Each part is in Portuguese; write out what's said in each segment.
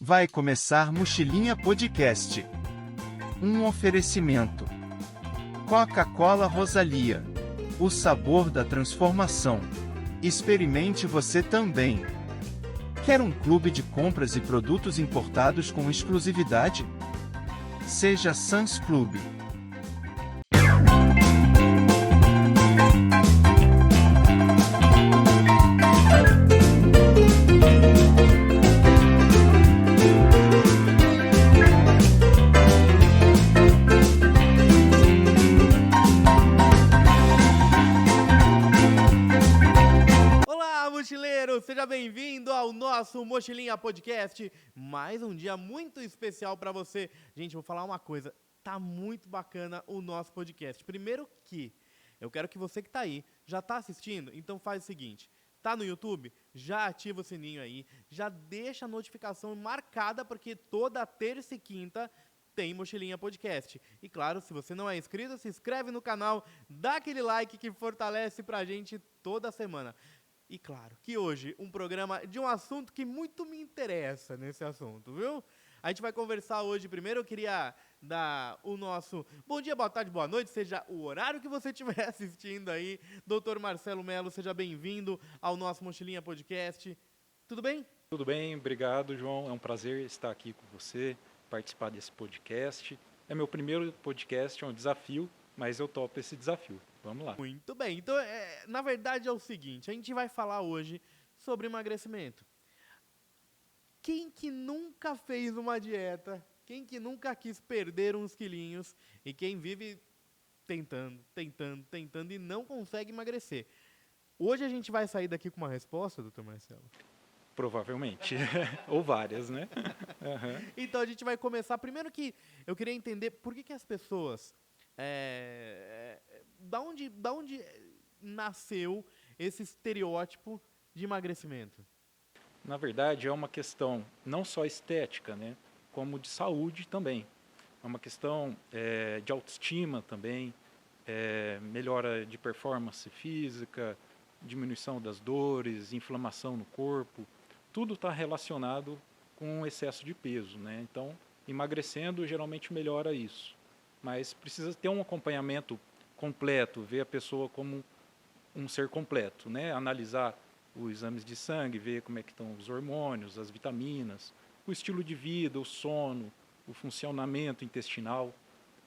Vai começar Mochilinha Podcast. Um oferecimento. Coca-Cola Rosalia. O sabor da transformação. Experimente você também. Quer um clube de compras e produtos importados com exclusividade? Seja Sans Club. Seja bem-vindo ao nosso Mochilinha Podcast. Mais um dia muito especial para você. Gente, vou falar uma coisa. Tá muito bacana o nosso podcast. Primeiro que eu quero que você que tá aí, já tá assistindo? Então faz o seguinte. Tá no YouTube? Já ativa o sininho aí. Já deixa a notificação marcada, porque toda terça e quinta tem Mochilinha Podcast. E claro, se você não é inscrito, se inscreve no canal, dá aquele like que fortalece pra gente toda semana. E claro, que hoje um programa de um assunto que muito me interessa nesse assunto, viu? A gente vai conversar hoje. Primeiro eu queria dar o nosso bom dia, boa tarde, boa noite, seja o horário que você estiver assistindo aí. Dr. Marcelo Melo, seja bem-vindo ao nosso Mochilinha Podcast. Tudo bem? Tudo bem, obrigado, João. É um prazer estar aqui com você, participar desse podcast. É meu primeiro podcast, é um desafio, mas eu topo esse desafio. Vamos lá. Muito bem. Então, na verdade é o seguinte, a gente vai falar hoje sobre emagrecimento. Quem que nunca fez uma dieta? Quem que nunca quis perder uns quilinhos? E quem vive tentando e não consegue emagrecer? Hoje a gente vai sair daqui com uma resposta, doutor Marcelo? Provavelmente. Ou várias, né? Uhum. Então a gente vai começar. Primeiro que eu queria entender por que as pessoas... Da onde nasceu esse estereótipo de emagrecimento? Na verdade, é uma questão não só estética, né? Como de saúde também. É uma questão de autoestima também, melhora de performance física, diminuição das dores, inflamação no corpo. Tudo está relacionado com o excesso de peso, né? Então, emagrecendo geralmente melhora isso. Mas precisa ter um acompanhamento completo, ver a pessoa como um ser completo, né? Analisar os exames de sangue, ver como é que estão os hormônios, as vitaminas, o estilo de vida, o sono, o funcionamento intestinal.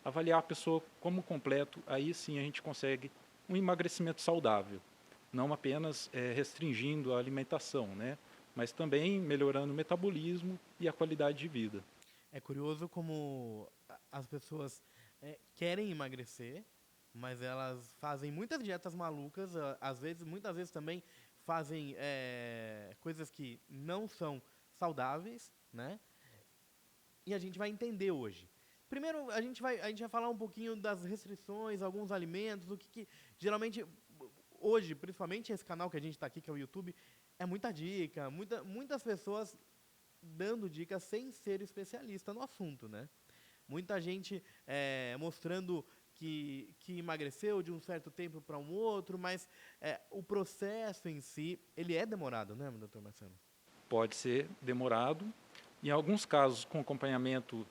Avaliar a pessoa como completo, aí sim a gente consegue um emagrecimento saudável. Não apenas restringindo a alimentação, né? Mas também melhorando o metabolismo e a qualidade de vida. É curioso como as pessoas querem emagrecer, mas elas fazem muitas dietas malucas, muitas vezes também fazem coisas que não são saudáveis, né? E a gente vai entender hoje. Primeiro, a gente vai falar um pouquinho das restrições, alguns alimentos, o que geralmente, hoje, principalmente esse canal que a gente está aqui, que é o YouTube, é muita dica, muitas pessoas dando dicas sem ser especialista no assunto, né? Muita gente mostrando que emagreceu de um certo tempo para um outro, mas o processo em si, ele é demorado, né, doutor Marcelo? Pode ser demorado. Em alguns casos, com acompanhamento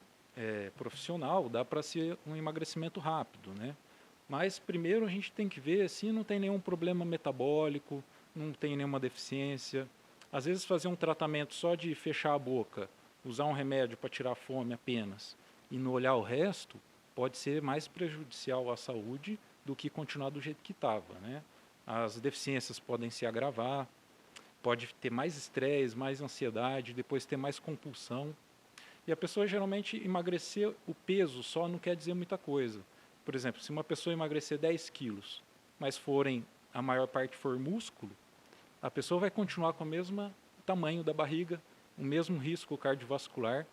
profissional, dá para ser um emagrecimento rápido, né? Mas primeiro a gente tem que ver se não tem nenhum problema metabólico, não tem nenhuma deficiência. Às vezes fazer um tratamento só de fechar a boca, usar um remédio para tirar a fome apenas e não olhar o resto, pode ser mais prejudicial à saúde do que continuar do jeito que estava, né? As deficiências podem se agravar, pode ter mais estresse, mais ansiedade, depois ter mais compulsão. E a pessoa geralmente emagrecer o peso só não quer dizer muita coisa. Por exemplo, se uma pessoa emagrecer 10 quilos, mas a maior parte for músculo, a pessoa vai continuar com o mesmo tamanho da barriga, o mesmo risco cardiovascular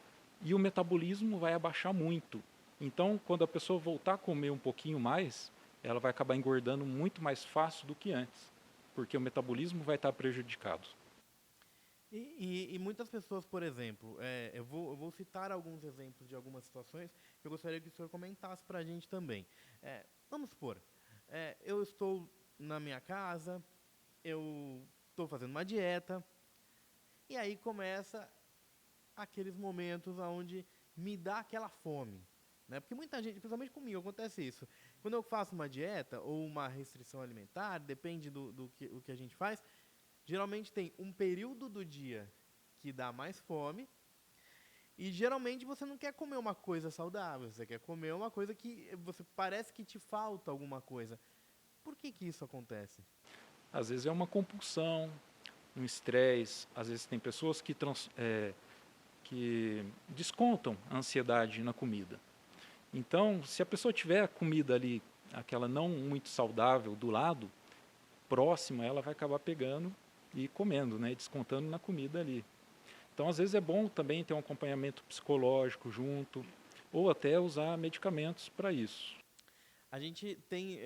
e o metabolismo vai abaixar muito. Então, quando a pessoa voltar a comer um pouquinho mais, ela vai acabar engordando muito mais fácil do que antes, porque o metabolismo vai estar prejudicado. E muitas pessoas, por exemplo, eu vou citar alguns exemplos de algumas situações que eu gostaria que o senhor comentasse para a gente também. Vamos supor, eu estou na minha casa, eu estou fazendo uma dieta, e aí começa aqueles momentos onde me dá aquela fome, né? Porque muita gente, principalmente comigo, acontece isso. Quando eu faço uma dieta ou uma restrição alimentar, depende o que a gente faz, geralmente tem um período do dia que dá mais fome e geralmente você não quer comer uma coisa saudável, você quer comer uma coisa que você parece que te falta alguma coisa. Por que isso acontece? Às vezes é uma compulsão, um estresse, às vezes tem pessoas que descontam a ansiedade na comida. Então, se a pessoa tiver a comida ali, aquela não muito saudável do lado, próxima, ela vai acabar pegando e comendo, né, descontando na comida ali. Então, às vezes é bom também ter um acompanhamento psicológico junto, ou até usar medicamentos para isso. A gente tem.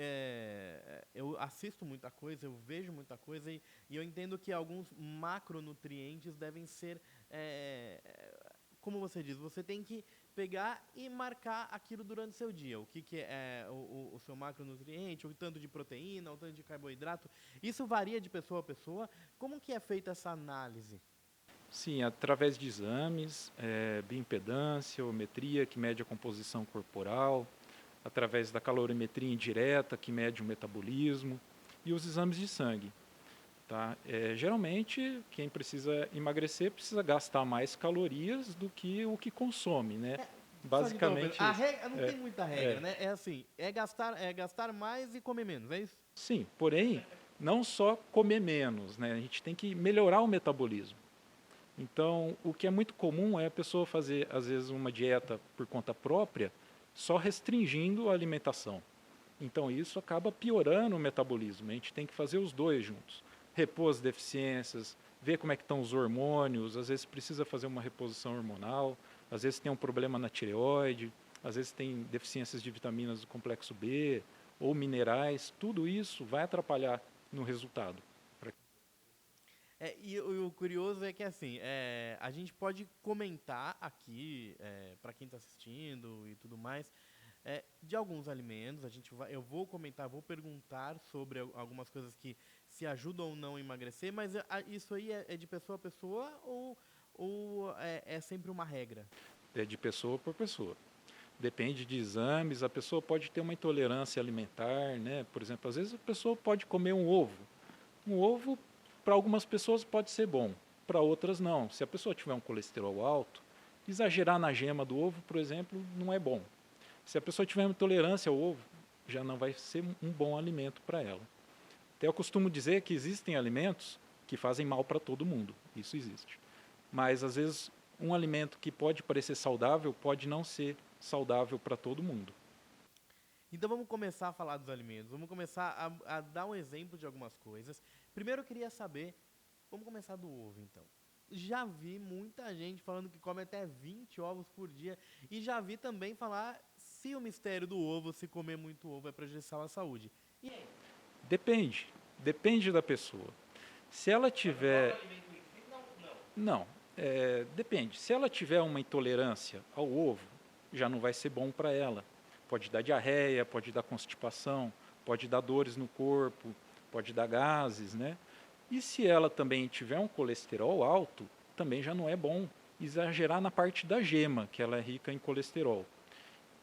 Eu assisto muita coisa, eu vejo muita coisa e eu entendo que alguns macronutrientes devem ser. Como você diz, você tem que pegar e marcar aquilo durante o seu dia. O que é o seu macronutriente, o tanto de proteína, o tanto de carboidrato. Isso varia de pessoa a pessoa. Como que é feita essa análise? Sim, através de exames, bioimpedância, ometria, que mede a composição corporal, através da calorimetria indireta, que mede o metabolismo, e os exames de sangue. Tá? Geralmente, quem precisa emagrecer precisa gastar mais calorias do que o que consome, né? Basicamente a isso. regra, não tem muita regra, é. né? É assim, gastar mais e comer menos, é isso? Sim, porém, não só comer menos, né? A gente tem que melhorar o metabolismo. Então, o que é muito comum é a pessoa fazer, às vezes, uma dieta por conta própria, só restringindo a alimentação. Então, isso acaba piorando o metabolismo. A gente tem que fazer os dois juntos. Repor as deficiências, ver como é que estão os hormônios, às vezes precisa fazer uma reposição hormonal, às vezes tem um problema na tireoide, às vezes tem deficiências de vitaminas do complexo B ou minerais. Tudo isso vai atrapalhar no resultado. E o curioso é que assim, a gente pode comentar aqui, para quem está assistindo e tudo mais, de alguns alimentos. Eu vou comentar, vou perguntar sobre algumas coisas que se ajudam ou não a emagrecer, mas isso aí é de pessoa a pessoa ou é sempre uma regra? É de pessoa por pessoa. Depende de exames, a pessoa pode ter uma intolerância alimentar, né? Por exemplo, às vezes a pessoa pode comer um ovo. Um ovo, para algumas pessoas, pode ser bom, para outras não. Se a pessoa tiver um colesterol alto, exagerar na gema do ovo, por exemplo, não é bom. Se a pessoa tiver intolerância ao ovo, já não vai ser um bom alimento para ela. Até eu costumo dizer que existem alimentos que fazem mal para todo mundo. Isso existe. Mas, às vezes, um alimento que pode parecer saudável pode não ser saudável para todo mundo. Então vamos começar a falar dos alimentos, vamos começar a dar um exemplo de algumas coisas. Primeiro eu queria saber, vamos começar do ovo então. Já vi muita gente falando que come até 20 ovos por dia e já vi também falar se o mistério do ovo, se comer muito ovo é prejudicial à saúde. E aí? Depende da pessoa. Se ela tiver... Não, depende. Se ela tiver uma intolerância ao ovo, já não vai ser bom para ela. Pode dar diarreia, pode dar constipação, pode dar dores no corpo, pode dar gases, né? E se ela também tiver um colesterol alto, também já não é bom exagerar na parte da gema, que ela é rica em colesterol.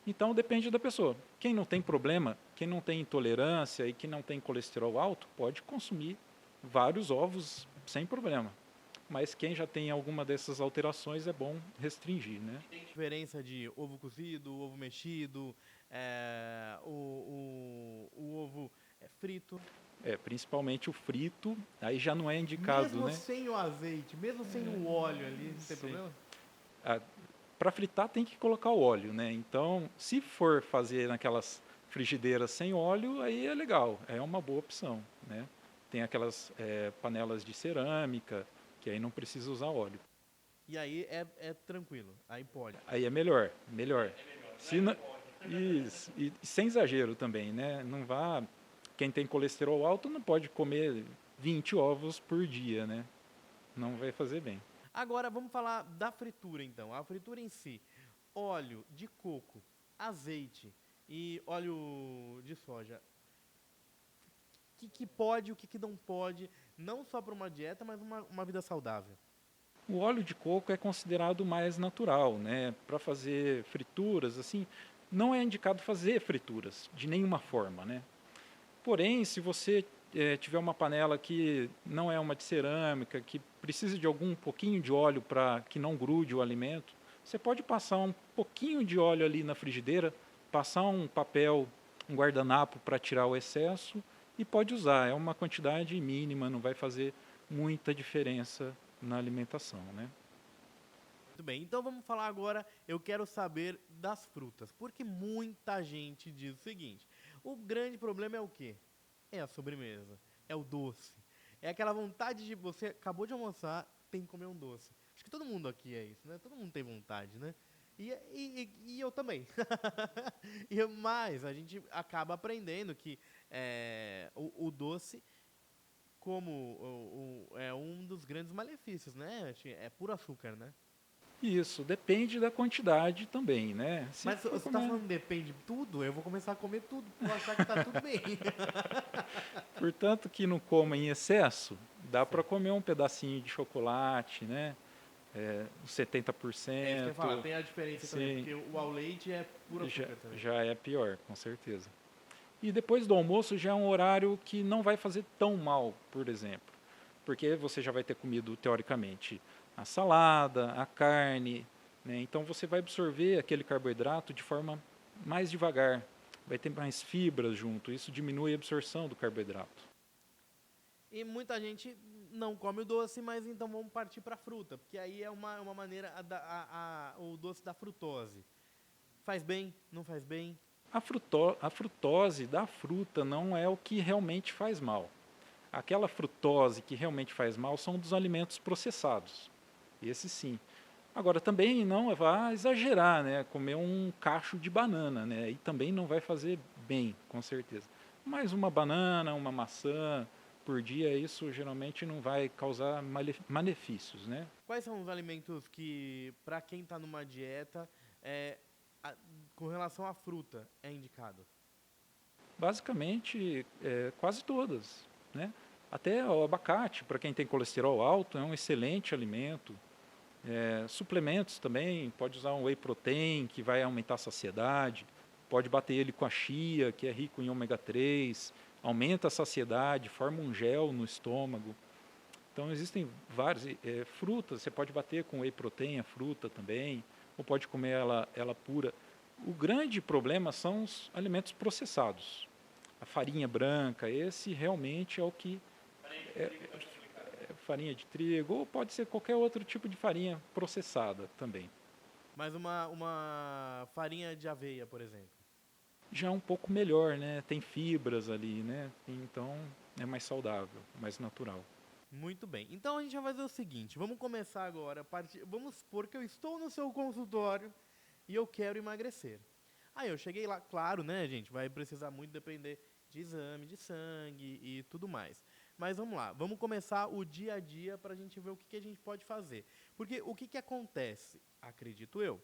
Então depende da pessoa. Quem não tem problema, quem não tem intolerância e quem não tem colesterol alto, pode consumir vários ovos sem problema. Mas quem já tem alguma dessas alterações é bom restringir, né? Tem diferença de ovo cozido, ovo mexido, o ovo frito? Principalmente o frito, aí já não é indicado, mesmo né? Sem o azeite, mesmo sem o óleo ali, não tem problema? Para fritar tem que colocar o óleo, né? Então, se for fazer naquelas frigideiras sem óleo, aí é legal, é uma boa opção, né? Tem aquelas panelas de cerâmica, que aí não precisa usar óleo. E aí é tranquilo, aí pode. Aí é melhor. Se não, isso, e sem exagero também, né? Não vá... Quem tem colesterol alto não pode comer 20 ovos por dia, né? Não vai fazer bem. Agora vamos falar da fritura então. A fritura em si, óleo de coco, azeite e óleo de soja. O que pode, o que não pode, não só para uma dieta, mas uma vida saudável? O óleo de coco é considerado mais natural, né? Para fazer frituras, assim, não é indicado fazer frituras de nenhuma forma, né? Porém, se você tiver uma panela que não é uma de cerâmica, que precisa de algum pouquinho de óleo para que não grude o alimento, você pode passar um pouquinho de óleo ali na frigideira, passar um papel, um guardanapo para tirar o excesso e pode usar. É uma quantidade mínima, não vai fazer muita diferença na alimentação, né? Muito bem, então vamos falar agora, eu quero saber das frutas, porque muita gente diz o seguinte, o grande problema é o quê? É a sobremesa, é o doce, é aquela vontade de você acabou de almoçar, tem que comer um doce. Acho que todo mundo aqui é isso, né? Todo mundo tem vontade, né? E eu também. Mas a gente acaba aprendendo que o doce, como é um dos grandes malefícios, né? É puro açúcar, né? Isso, depende da quantidade também, né? Se Mas for você tá comer, falando depende de tudo? Eu vou começar a comer tudo, vou achar que tá tudo bem. portanto que não coma em excesso, dá para Certo. comer um pedacinho de chocolate, né? Uns É isso que eu ia 70%, falar, tem a diferença também, sim, porque o ao leite é puro já, açúcar também. já é pior, com certeza. E depois do almoço já é um horário que não vai fazer tão mal, por exemplo, porque você já vai ter comido, teoricamente, a salada, a carne, né? Então você vai absorver aquele carboidrato de forma mais devagar, vai ter mais fibras junto, isso diminui a absorção do carboidrato. E muita gente não come o doce, mas então vamos partir para fruta, porque aí é uma maneira, o doce da frutose. Faz bem, não faz bem? A frutose da fruta não é o que realmente faz mal. Aquela frutose que realmente faz mal são dos alimentos processados. Esse sim. Agora também não vá exagerar, né? Comer um cacho de banana, né? E também não vai fazer bem, com certeza. Mas uma banana, uma maçã por dia, isso geralmente não vai causar malefícios, né? Quais são os alimentos que, para quem está numa dieta, é, a- com relação à fruta, é indicado? Basicamente, quase todas, né? Até o abacate, para quem tem colesterol alto, é um excelente alimento. Suplementos também, pode usar um whey protein, que vai aumentar a saciedade. Pode bater ele com a chia, que é rico em ômega 3, aumenta a saciedade, forma um gel no estômago. Então existem várias frutas, você pode bater com whey protein, a fruta também, ou pode comer ela pura. O grande problema são os alimentos processados. A farinha branca, esse realmente é o que farinha de trigo, ou pode ser qualquer outro tipo de farinha processada também. Mas uma farinha de aveia, por exemplo. Já é um pouco melhor, né? Tem fibras ali, né? Então é mais saudável, mais natural. Muito bem. Então a gente vai fazer o seguinte, vamos começar agora, vamos supor que eu estou no seu consultório e eu quero emagrecer. Aí eu cheguei lá, claro, né, gente, vai precisar muito depender de exame de sangue e tudo mais. Mas vamos lá, vamos começar o dia a dia para a gente ver o que a gente pode fazer. Porque o que acontece, acredito eu,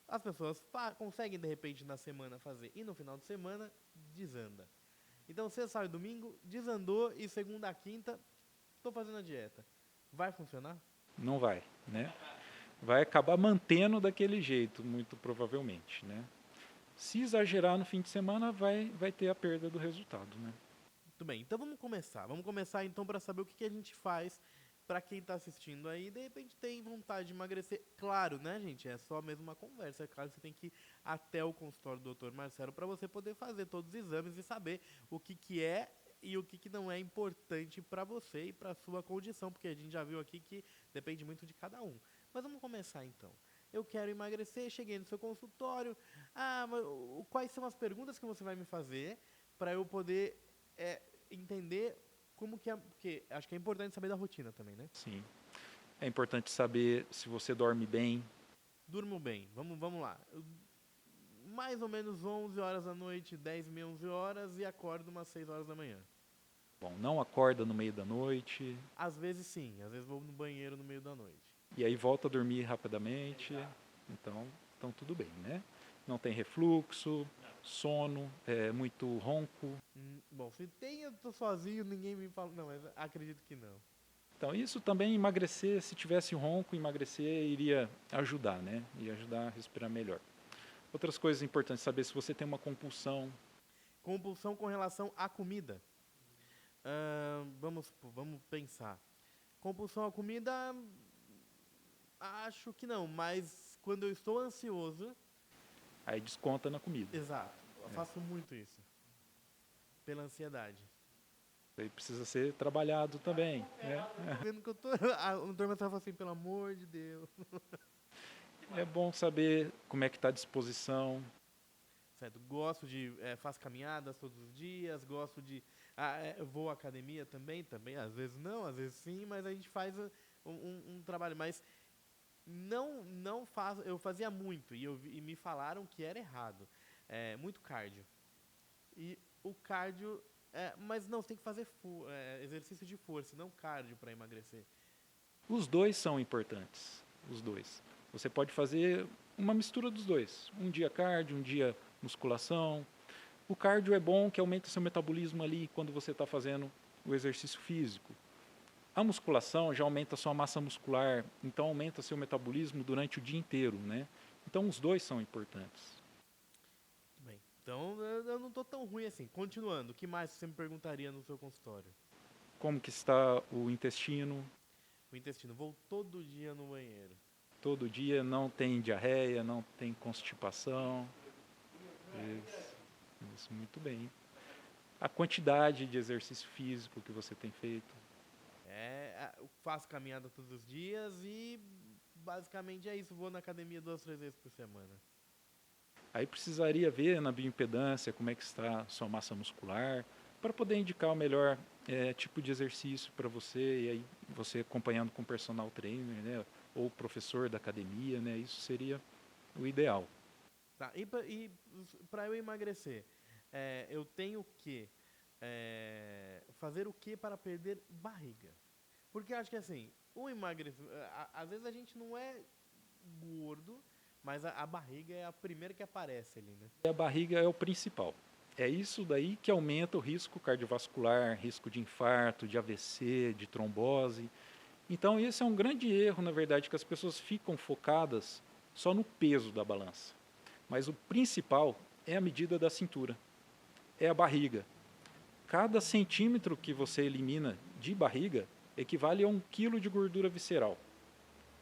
as pessoas conseguem de repente na semana fazer e no final de semana desanda. Então sexta, sábado e domingo desandou e segunda a quinta estou fazendo a dieta. Vai funcionar? Não vai, né? Vai acabar mantendo daquele jeito, muito provavelmente, né? Se exagerar no fim de semana, vai ter a perda do resultado, né? Muito bem, então vamos começar. Vamos começar então para saber o que a gente faz para quem está assistindo aí, de repente tem vontade de emagrecer. Claro, né, gente? É só mesmo uma conversa. É claro que você tem que ir até o consultório do Dr. Marcelo para você poder fazer todos os exames e saber o que é e o que não é importante para você e para sua condição, porque a gente já viu aqui que depende muito de cada um. Mas vamos começar então. Eu quero emagrecer, cheguei no seu consultório. Mas quais são as perguntas que você vai me fazer para eu poder entender como que é, porque acho que é importante saber da rotina também, né? Sim. É importante saber se você dorme bem. Durmo bem, vamos lá. Mais ou menos 11 horas da noite, 10 e 11 horas e acordo umas 6 horas da manhã. Bom, não acorda no meio da noite. Às vezes sim, às vezes vou no banheiro no meio da noite. E aí volta a dormir rapidamente. Então tudo bem, né? Não tem refluxo, sono, muito ronco. Bom, se tem, eu tô sozinho, ninguém me fala. Não, mas acredito que não. Então, isso também emagrecer, se tivesse ronco, emagrecer iria ajudar, né? Ia ajudar a respirar melhor. Outras coisas importantes, saber se você tem uma compulsão. Compulsão com relação à comida. Vamos pensar. Compulsão à comida, acho que não, mas quando eu estou ansioso, Aí desconta na comida. exato, eu faço muito isso. Pela ansiedade. Aí precisa ser trabalhado também, né? Vendo que eu tô. O dormidor fala assim, pelo amor de Deus. É bom saber como é que está a disposição. Certo, gosto de. Faço caminhadas todos os dias, gosto de. Vou à academia também, às vezes não, às vezes sim, mas a gente faz um trabalho. Mas não faço. Eu fazia muito e me falaram que era errado. Muito cardio. E o cardio. Mas não, você tem que fazer exercício de força, não cardio para emagrecer. Os dois são importantes, os dois. Você pode fazer uma mistura dos dois. Um dia cardio, um dia musculação. O cardio é bom, que aumenta seu metabolismo ali quando você está fazendo o exercício físico. A musculação já aumenta a sua massa muscular, então aumenta seu metabolismo durante o dia inteiro, né? Então os dois são importantes. Bem, então eu não estou tão ruim assim. Continuando, o que mais você me perguntaria no seu consultório? Como que está o intestino? O intestino. Vou todo dia no banheiro. Todo dia não tem diarreia, não tem constipação. Isso, muito bem. A quantidade de exercício físico que você tem feito. Eu faço caminhada todos os dias e basicamente é isso. Vou na academia 2, 3 vezes por semana. Aí precisaria ver na bioimpedância como é que está a sua massa muscular, para poder indicar o melhor tipo de exercício para você, e aí você acompanhando com o personal trainer, né, ou o professor da academia, né, isso seria o ideal. Tá, e para eu emagrecer, eu tenho que fazer o que para perder barriga? Porque eu acho que assim, o emagrecimento, às vezes a gente não é gordo, mas a barriga é a primeira que aparece ali, né? E a barriga é o principal. É isso daí que aumenta o risco cardiovascular, risco de infarto, de AVC, de trombose. Então esse é um grande erro, na verdade, que as pessoas ficam focadas só no peso da balança. Mas o principal é a medida da cintura, é a barriga. Cada centímetro que você elimina de barriga equivale a 1 quilo de gordura visceral.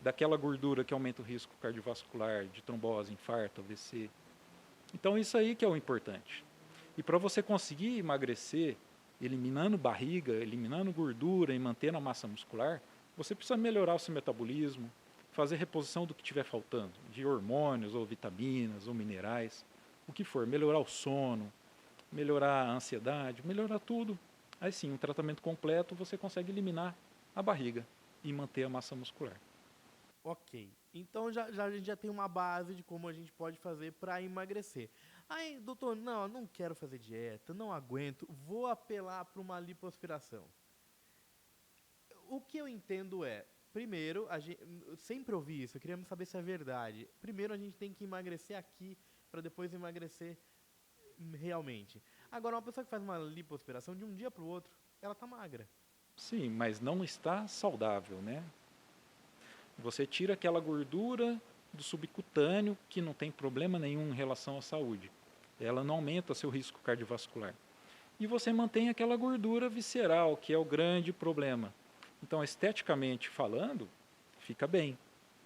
Daquela gordura que aumenta o risco cardiovascular, de trombose, infarto, AVC. Então isso aí que é o importante. E para você conseguir emagrecer, eliminando barriga, eliminando gordura e mantendo a massa muscular, você precisa melhorar o seu metabolismo, fazer reposição do que estiver faltando, de hormônios, ou vitaminas, ou minerais, o que for, melhorar o sono, melhorar a ansiedade, melhorar tudo. Aí sim, um tratamento completo, você consegue eliminar a barriga e manter a massa muscular. Ok, então a gente já tem uma base de como a gente pode fazer para emagrecer. Aí, doutor, não quero fazer dieta, não aguento, vou apelar para uma lipoaspiração. O que eu entendo primeiro, eu sempre ouvi isso, eu queria saber se é verdade. Primeiro a gente tem que emagrecer aqui para depois emagrecer realmente. Agora, uma pessoa que faz uma lipoaspiração de um dia para o outro, ela tá magra. Sim, mas não está saudável, né? Você tira aquela gordura do subcutâneo, que não tem problema nenhum em relação à saúde. Ela não aumenta seu risco cardiovascular. E você mantém aquela gordura visceral, que é o grande problema. Então, esteticamente falando, fica bem.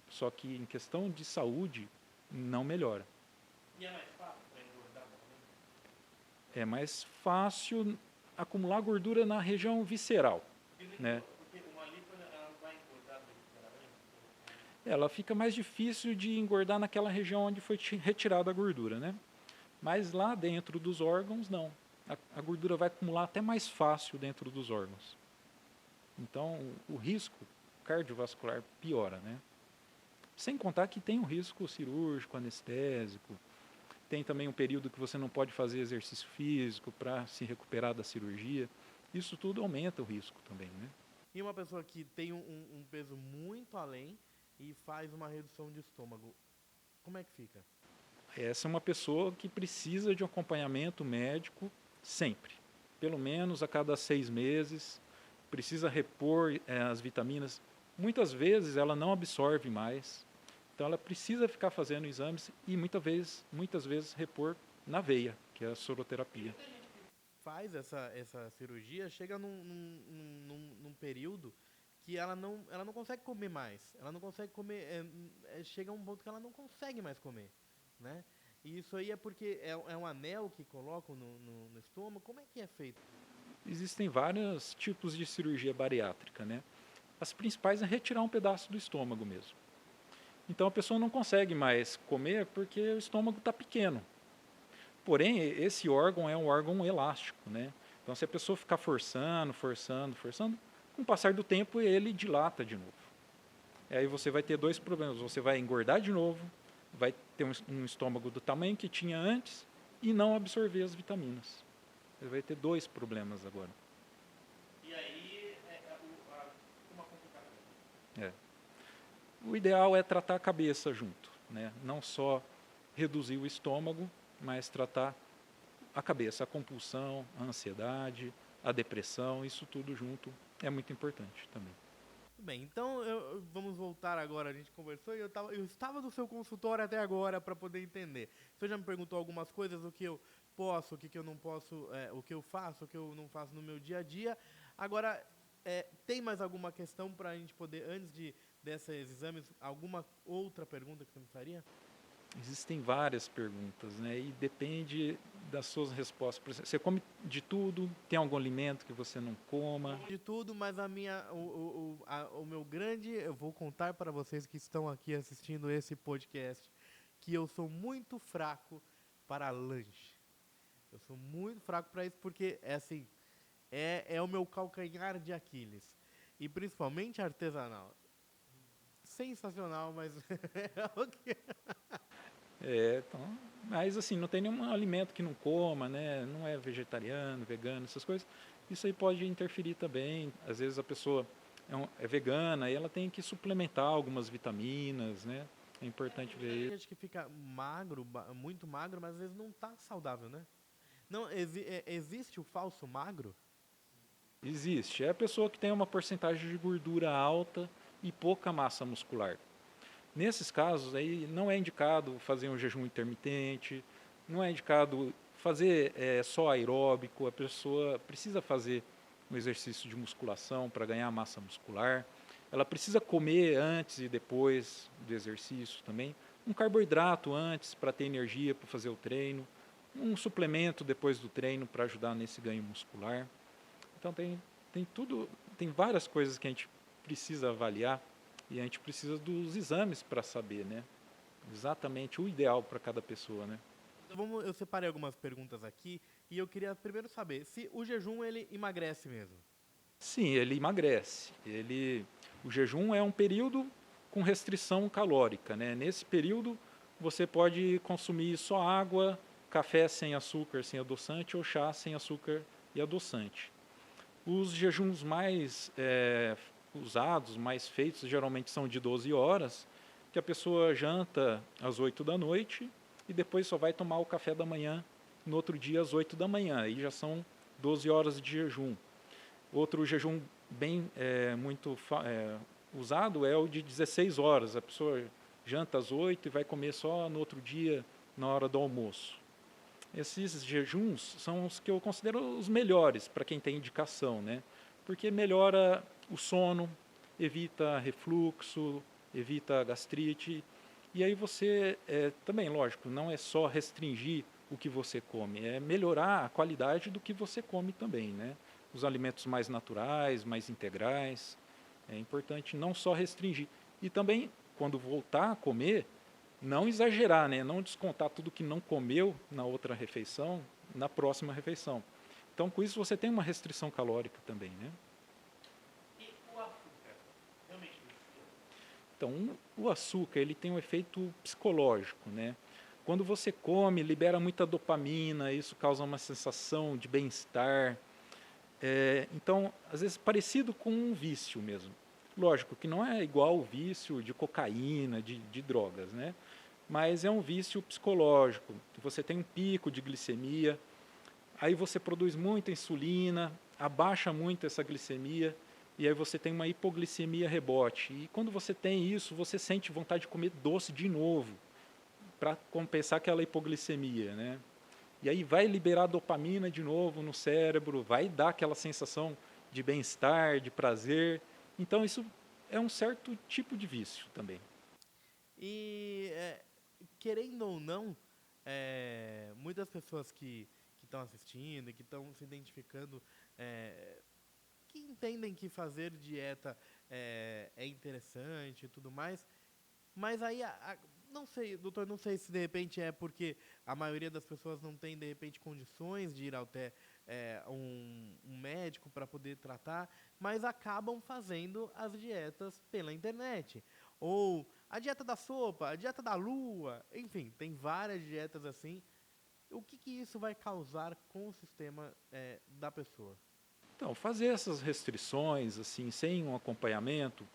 Só que em questão de saúde, não melhora. E é mais fácil para engordar também? É mais fácil acumular gordura na região visceral, né? Porque uma lipo ela vai engordar visceralmente? Ela fica mais difícil de engordar naquela região onde foi retirada a gordura, né? Mas lá dentro dos órgãos, não. A gordura vai acumular até mais fácil dentro dos órgãos. Então, o risco cardiovascular piora, né? Sem contar que tem um risco cirúrgico, anestésico. Tem também um período que você não pode fazer exercício físico para se recuperar da cirurgia. Isso tudo aumenta o risco também, né? E uma pessoa que tem um peso muito além e faz uma redução de estômago, como é que fica? Essa é uma pessoa que precisa de um acompanhamento médico sempre. Pelo menos a cada 6 meses, precisa repor as vitaminas. Muitas vezes ela não absorve mais, então ela precisa ficar fazendo exames e muitas vezes repor na veia, que é a soroterapia. Faz essa cirurgia, chega num período que ela não consegue comer mais. Ela não consegue comer, chega a um ponto que ela não consegue mais comer, né? E isso aí é porque é um anel que colocam no estômago. Como é que é feito? Existem vários tipos de cirurgia bariátrica, né? As principais é retirar um pedaço do estômago mesmo. Então a pessoa não consegue mais comer porque o estômago está pequeno. Porém, esse órgão é um órgão elástico, né? Então se a pessoa ficar forçando, com o passar do tempo ele dilata de novo. E aí você vai ter dois problemas, você vai engordar de novo, vai ter um estômago do tamanho que tinha antes e não absorver as vitaminas. Você vai ter dois problemas agora. E aí uma complicação. O ideal é tratar a cabeça junto, né? Não só reduzir o estômago, mas tratar a cabeça, a compulsão, a ansiedade, a depressão, isso tudo junto é muito importante também. Bem, então vamos voltar agora. A gente conversou e eu estava no seu consultório até agora para poder entender. Você já me perguntou algumas coisas, o que eu posso, o que eu não posso, o que eu faço, o que eu não faço no meu dia a dia. Agora, tem mais alguma questão para a gente poder, antes desses exames, alguma outra pergunta que você me faria? Existem várias perguntas, né? E depende das suas respostas. Por exemplo, você come de tudo? Tem algum alimento que você não coma? De tudo, mas o meu grande... Eu vou contar para vocês que estão aqui assistindo esse podcast que eu sou muito fraco para lanche. Eu sou muito fraco para isso porque, assim, é o meu calcanhar de Aquiles. E principalmente artesanal. Sensacional, mas é o que... Então, mas assim, não tem nenhum alimento que não coma, né? Não é vegetariano, vegano, essas coisas. Isso aí pode interferir também. Às vezes a pessoa é vegana e ela tem que suplementar algumas vitaminas, né? É importante ver Tem isso. gente que fica magro, muito magro, mas às vezes não está saudável, né? Não, existe o falso magro? Existe. É a pessoa que tem uma porcentagem de gordura alta e pouca massa muscular. Nesses casos aí não é indicado fazer um jejum intermitente, não é indicado fazer só aeróbico, a pessoa precisa fazer um exercício de musculação para ganhar massa muscular, ela precisa comer antes e depois do exercício também, um carboidrato antes para ter energia para fazer o treino, um suplemento depois do treino para ajudar nesse ganho muscular. Então tem várias coisas que a gente precisa avaliar. E a gente precisa dos exames para saber, né? Exatamente o ideal para cada pessoa, né? Então, eu separei algumas perguntas aqui e eu queria primeiro saber se o jejum ele emagrece mesmo. Sim, ele emagrece. O jejum é um período com restrição calórica, né? Nesse período você pode consumir só água, café sem açúcar, sem adoçante ou chá sem açúcar e adoçante. Os jejuns mais usados, mais feitos, geralmente são de 12 horas, que a pessoa janta às 8 da noite e depois só vai tomar o café da manhã no outro dia às 8 da manhã. Aí já são 12 horas de jejum. Outro jejum bem muito usado é o de 16 horas. A pessoa janta às 8 e vai comer só no outro dia, na hora do almoço. Esses jejuns são os que eu considero os melhores para quem tem indicação, né? Porque melhora o sono, evita refluxo, evita gastrite. E aí você, também, lógico, não é só restringir o que você come, é melhorar a qualidade do que você come também, né? Os alimentos mais naturais, mais integrais. É importante não só restringir. E também, quando voltar a comer, não exagerar, né? Não descontar tudo que não comeu na outra refeição, na próxima refeição. Então, com isso, você tem uma restrição calórica também, né? Então, o açúcar ele tem um efeito psicológico, né? Quando você come, libera muita dopamina, isso causa uma sensação de bem-estar. Então, às vezes, parecido com um vício mesmo. Lógico que não é igual o vício de cocaína, de drogas, né? Mas é um vício psicológico. Você tem um pico de glicemia, aí você produz muita insulina, abaixa muito essa glicemia e aí você tem uma hipoglicemia rebote. E quando você tem isso, você sente vontade de comer doce de novo, para compensar aquela hipoglicemia, né? E aí vai liberar dopamina de novo no cérebro, vai dar aquela sensação de bem-estar, de prazer. Então isso é um certo tipo de vício também. E, querendo ou não, muitas pessoas que estão assistindo, que estão se identificando, que entendem que fazer dieta é interessante e tudo mais, mas aí, não sei, doutor, não sei se de repente é porque a maioria das pessoas não tem, de repente, condições de ir até um médico para poder tratar, mas acabam fazendo as dietas pela internet. Ou a dieta da sopa, a dieta da lua, enfim, tem várias dietas assim. O que isso vai causar com o sistema da pessoa? Então, fazer essas restrições, assim, sem um acompanhamento,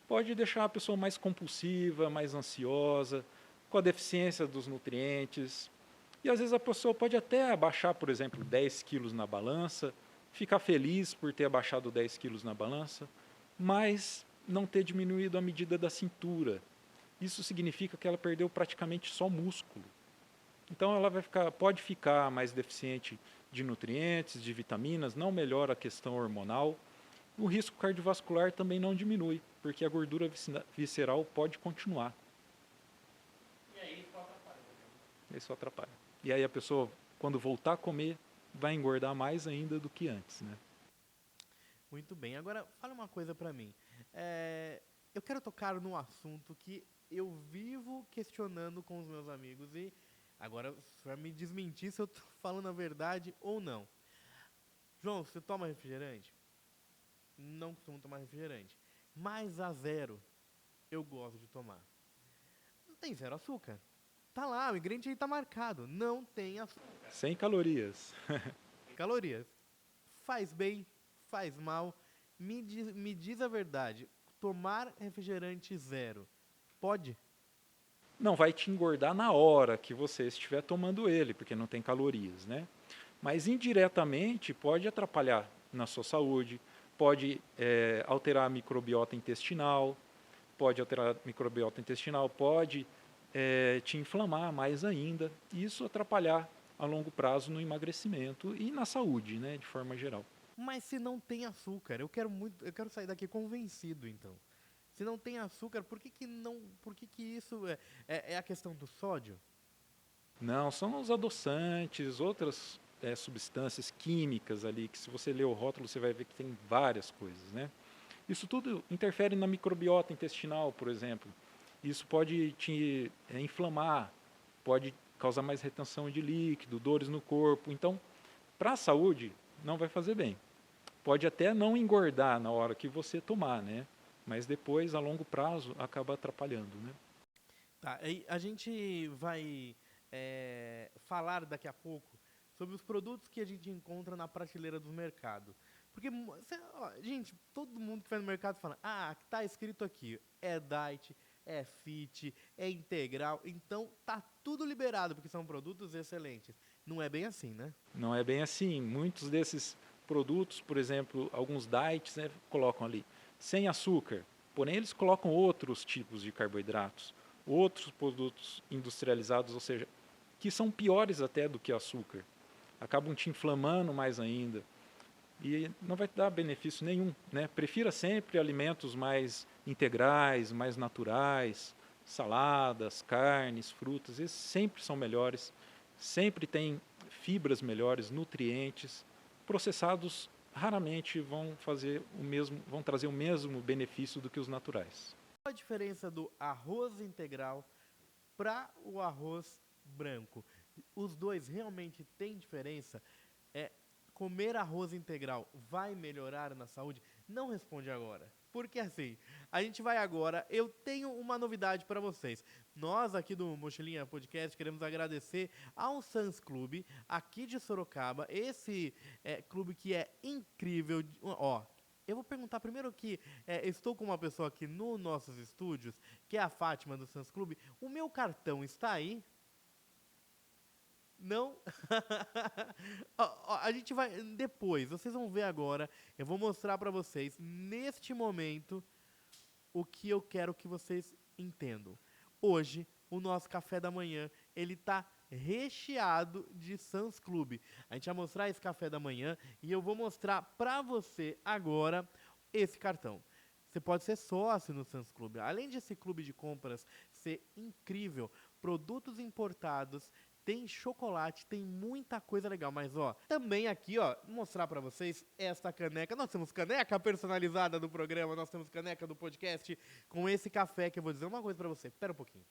pode deixar a pessoa mais compulsiva, mais ansiosa, com a deficiência dos nutrientes. E às vezes a pessoa pode até abaixar, por exemplo, 10 quilos na balança, ficar feliz por ter abaixado 10 quilos na balança, mas não ter diminuído a medida da cintura. Isso significa que ela perdeu praticamente só músculo. Então ela pode ficar mais deficiente de nutrientes, de vitaminas, não melhora a questão hormonal. O risco cardiovascular também não diminui, porque a gordura visceral pode continuar. E aí isso atrapalha. Isso atrapalha. E aí a pessoa, quando voltar a comer, vai engordar mais ainda do que antes, né? Muito bem. Agora, fala uma coisa pra mim. Eu quero tocar num assunto que eu vivo questionando com os meus amigos e agora você vai me desmentir se eu tô falando a verdade ou não. João, você toma refrigerante? Não costumo tomar refrigerante. Mas a zero eu gosto de tomar. Não tem zero açúcar. Tá lá, o ingrediente aí tá marcado. Não tem açúcar. Sem calorias. Calorias. Faz bem, faz mal. Me diz a verdade. Tomar refrigerante zero, pode? Não vai te engordar na hora que você estiver tomando ele, porque não tem calorias, né? Mas indiretamente pode atrapalhar na sua saúde, pode alterar a microbiota intestinal, pode te inflamar mais ainda, e isso atrapalhar a longo prazo no emagrecimento e na saúde, né, de forma geral. Mas se não tem açúcar, eu quero sair daqui convencido, então. Se não tem açúcar, por que que isso é a questão do sódio? Não, são os adoçantes, outras substâncias químicas ali, que se você ler o rótulo você vai ver que tem várias coisas, né? Isso tudo interfere na microbiota intestinal, por exemplo. Isso pode te inflamar, pode causar mais retenção de líquido, dores no corpo. Então, para a saúde, não vai fazer bem. Pode até não engordar na hora que você tomar, né? Mas depois, a longo prazo, acaba atrapalhando, né? Tá, aí a gente vai falar daqui a pouco sobre os produtos que a gente encontra na prateleira do mercado. Porque, gente, todo mundo que vai no mercado fala, tá escrito aqui, é diet, é fit, é integral, então tá tudo liberado, porque são produtos excelentes. Não é bem assim, né? Não é bem assim. Muitos desses produtos, por exemplo, alguns diets, né, colocam ali sem açúcar, porém eles colocam outros tipos de carboidratos, outros produtos industrializados, ou seja, que são piores até do que açúcar. Acabam te inflamando mais ainda e não vai te dar benefício nenhum, né? Prefira sempre alimentos mais integrais, mais naturais, saladas, carnes, frutas, esses sempre são melhores, sempre tem fibras melhores, nutrientes. Processados raramente vão trazer o mesmo benefício do que os naturais. Qual a diferença do arroz integral para o arroz branco? Os dois realmente têm diferença? Comer arroz integral vai melhorar na saúde? Não responde agora. Porque assim, a gente vai agora, eu tenho uma novidade para vocês. Nós aqui do Mochilinha Podcast queremos agradecer ao Sans Club, aqui de Sorocaba, esse clube que é incrível. Eu vou perguntar primeiro que estou com uma pessoa aqui nos nossos estúdios, que é a Fátima do Sans Club. O meu cartão está aí? Não. A gente vai depois, vocês vão ver agora. Eu vou mostrar pra vocês neste momento o que eu quero que vocês entendam. Hoje, o nosso café da manhã, ele tá recheado de Sam's Club. A gente vai mostrar esse café da manhã e eu vou mostrar pra você agora esse cartão. Você pode ser sócio no Sam's Club. Além desse clube de compras ser incrível, produtos importados, tem chocolate, tem muita coisa legal. Mas, ó, também aqui, ó, vou mostrar pra vocês esta caneca. Nós temos caneca personalizada do programa, nós temos caneca do podcast com esse café que eu vou dizer uma coisa pra você. Pera um pouquinho.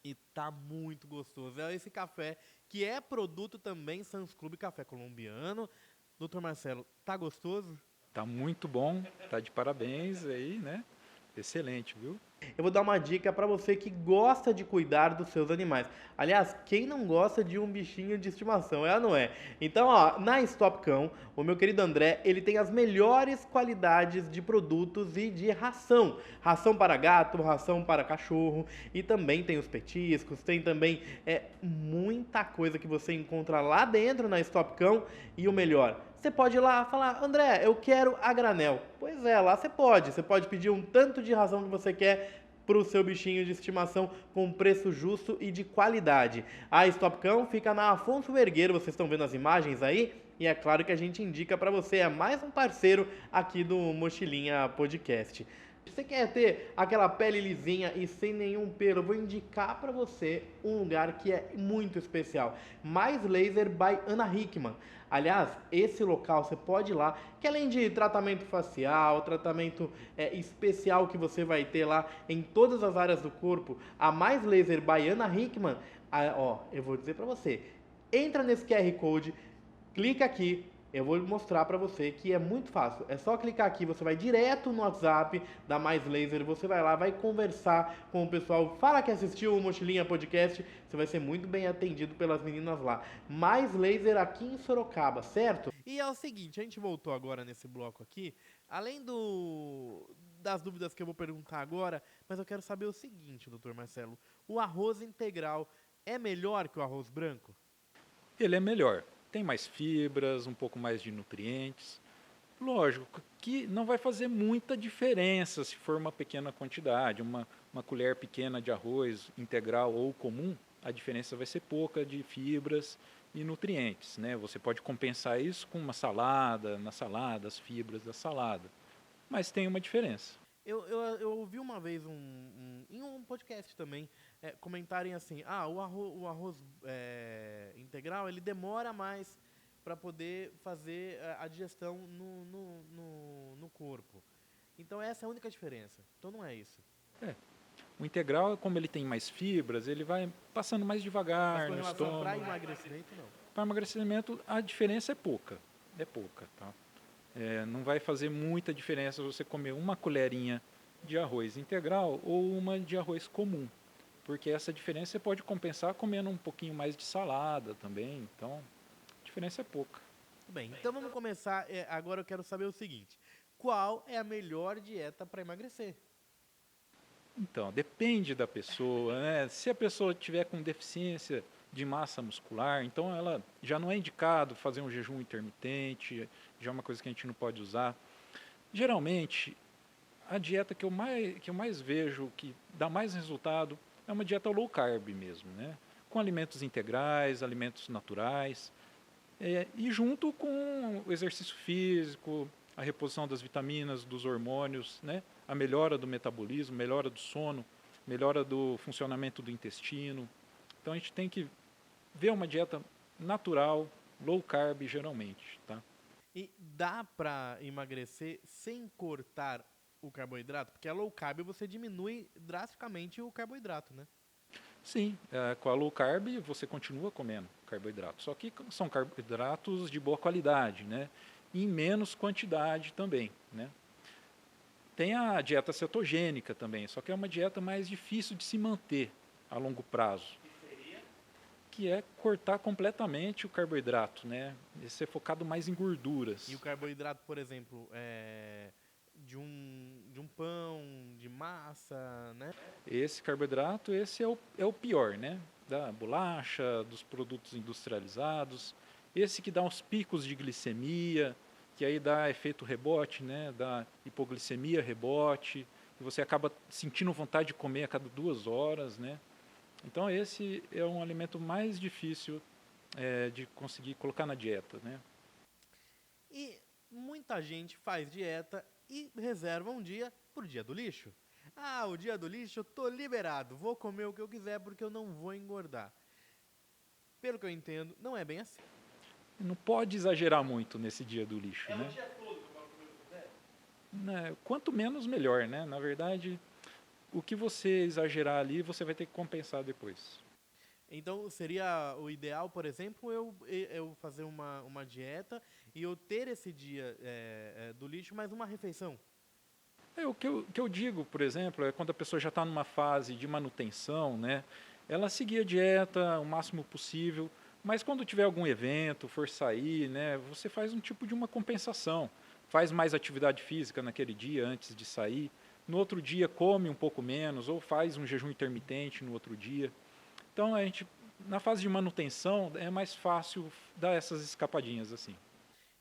E tá muito gostoso. É esse café que é produto também Sam's Club, café colombiano. Doutor Marcelo, tá gostoso? Tá muito bom, tá de parabéns aí, né? Excelente, viu? Eu vou dar uma dica para você que gosta de cuidar dos seus animais. Aliás, quem não gosta de um bichinho de estimação, é ou não é? Então, ó, na Stopcão, o meu querido André, ele tem as melhores qualidades de produtos e de ração. Ração para gato, ração para cachorro e também tem os petiscos, tem também muita coisa que você encontra lá dentro na Stopcão e o melhor, você pode ir lá falar, André, eu quero a granel. Pois é, lá você pode pedir um tanto de ração que você quer para o seu bichinho de estimação com preço justo e de qualidade. A Stopcão fica na Afonso Vergueiro, vocês estão vendo as imagens aí? E é claro que a gente indica para você, é mais um parceiro aqui do Mochilinha Podcast. Você quer ter aquela pele lisinha e sem nenhum pelo? Eu vou indicar para você um lugar que é muito especial. Mais Laser by Ana Hickman. Aliás, esse local você pode ir lá, que além de tratamento facial, tratamento especial que você vai ter lá em todas as áreas do corpo, a Mais Laser by Ana Hickman, eu vou dizer para você, entra nesse QR Code, clica aqui, eu vou mostrar para você que é muito fácil. É só clicar aqui, você vai direto no WhatsApp da Mais Laser, você vai lá, vai conversar com o pessoal, fala que assistiu o Mochilinha Podcast, você vai ser muito bem atendido pelas meninas lá. Mais Laser aqui em Sorocaba, certo? E é o seguinte, a gente voltou agora nesse bloco aqui, além das dúvidas que eu vou perguntar agora, mas eu quero saber o seguinte, doutor Marcelo, o arroz integral é melhor que o arroz branco? Ele é melhor. Tem mais fibras, um pouco mais de nutrientes. Lógico que não vai fazer muita diferença se for uma pequena quantidade. Uma colher pequena de arroz integral ou comum, a diferença vai ser pouca de fibras e nutrientes, né? Você pode compensar isso com uma salada, na salada, as fibras da salada. Mas tem uma diferença. Eu ouvi uma vez em um podcast também comentarem assim, o arroz integral ele demora mais para poder fazer a digestão no corpo. Então essa é a única diferença. Então não é isso. O integral, como ele tem mais fibras, ele vai passando mais devagar no estômago. Para emagrecimento, não. Para emagrecimento, a diferença é pouca. É pouca, tá? Não vai fazer muita diferença você comer uma colherinha de arroz integral ou uma de arroz comum, porque essa diferença você pode compensar comendo um pouquinho mais de salada também, então a diferença é pouca. Bem, então vamos começar, agora eu quero saber o seguinte, qual é a melhor dieta para emagrecer? Então, depende da pessoa, né? Se a pessoa tiver com deficiência de massa muscular, então ela já não é indicado fazer um jejum intermitente, já é uma coisa que a gente não pode usar. Geralmente, a dieta que eu mais vejo que dá mais resultado é uma dieta low carb mesmo, né? Com alimentos integrais, alimentos naturais, e junto com o exercício físico, a reposição das vitaminas, dos hormônios, né? A melhora do metabolismo, melhora do sono, melhora do funcionamento do intestino. Então a gente tem que ver uma dieta natural, low carb geralmente, tá? E dá para emagrecer sem cortar o carboidrato? Porque a low carb você diminui drasticamente o carboidrato, né? Sim, com a low carb você continua comendo carboidrato, só que são carboidratos de boa qualidade, né? E em menos quantidade também, né? Tem a dieta cetogênica também, só que é uma dieta mais difícil de se manter a longo prazo. Que é cortar completamente o carboidrato, né? E ser focado mais em gorduras. E o carboidrato, por exemplo, de um pão, de massa, né? Esse carboidrato, esse é o pior, né? Da bolacha, dos produtos industrializados. Esse que dá uns picos de glicemia, que aí dá efeito rebote, né? Dá hipoglicemia, rebote, e você acaba sentindo vontade de comer a cada 2 horas, né? Então esse é um alimento mais difícil de conseguir colocar na dieta, né? E muita gente faz dieta e reserva um dia pro dia do lixo. Ah, o dia do lixo eu tô liberado, vou comer o que eu quiser porque eu não vou engordar. Pelo que eu entendo, não é bem assim. Não pode exagerar muito nesse dia do lixo, É o né? dia todo que eu posso comer o que eu quiser? Né, quanto menos, melhor, né? Na verdade, o que você exagerar ali, você vai ter que compensar depois. Então seria o ideal, por exemplo, eu fazer uma dieta e eu ter esse dia do lixo mais uma refeição. O que eu digo, por exemplo, é quando a pessoa já está numa fase de manutenção, né? Ela seguir a dieta o máximo possível, mas quando tiver algum evento, for sair, né? Você faz um tipo de uma compensação. Faz mais atividade física naquele dia antes de sair. No outro dia come um pouco menos, ou faz um jejum intermitente no outro dia. Então, na fase de manutenção, é mais fácil dar essas escapadinhas assim.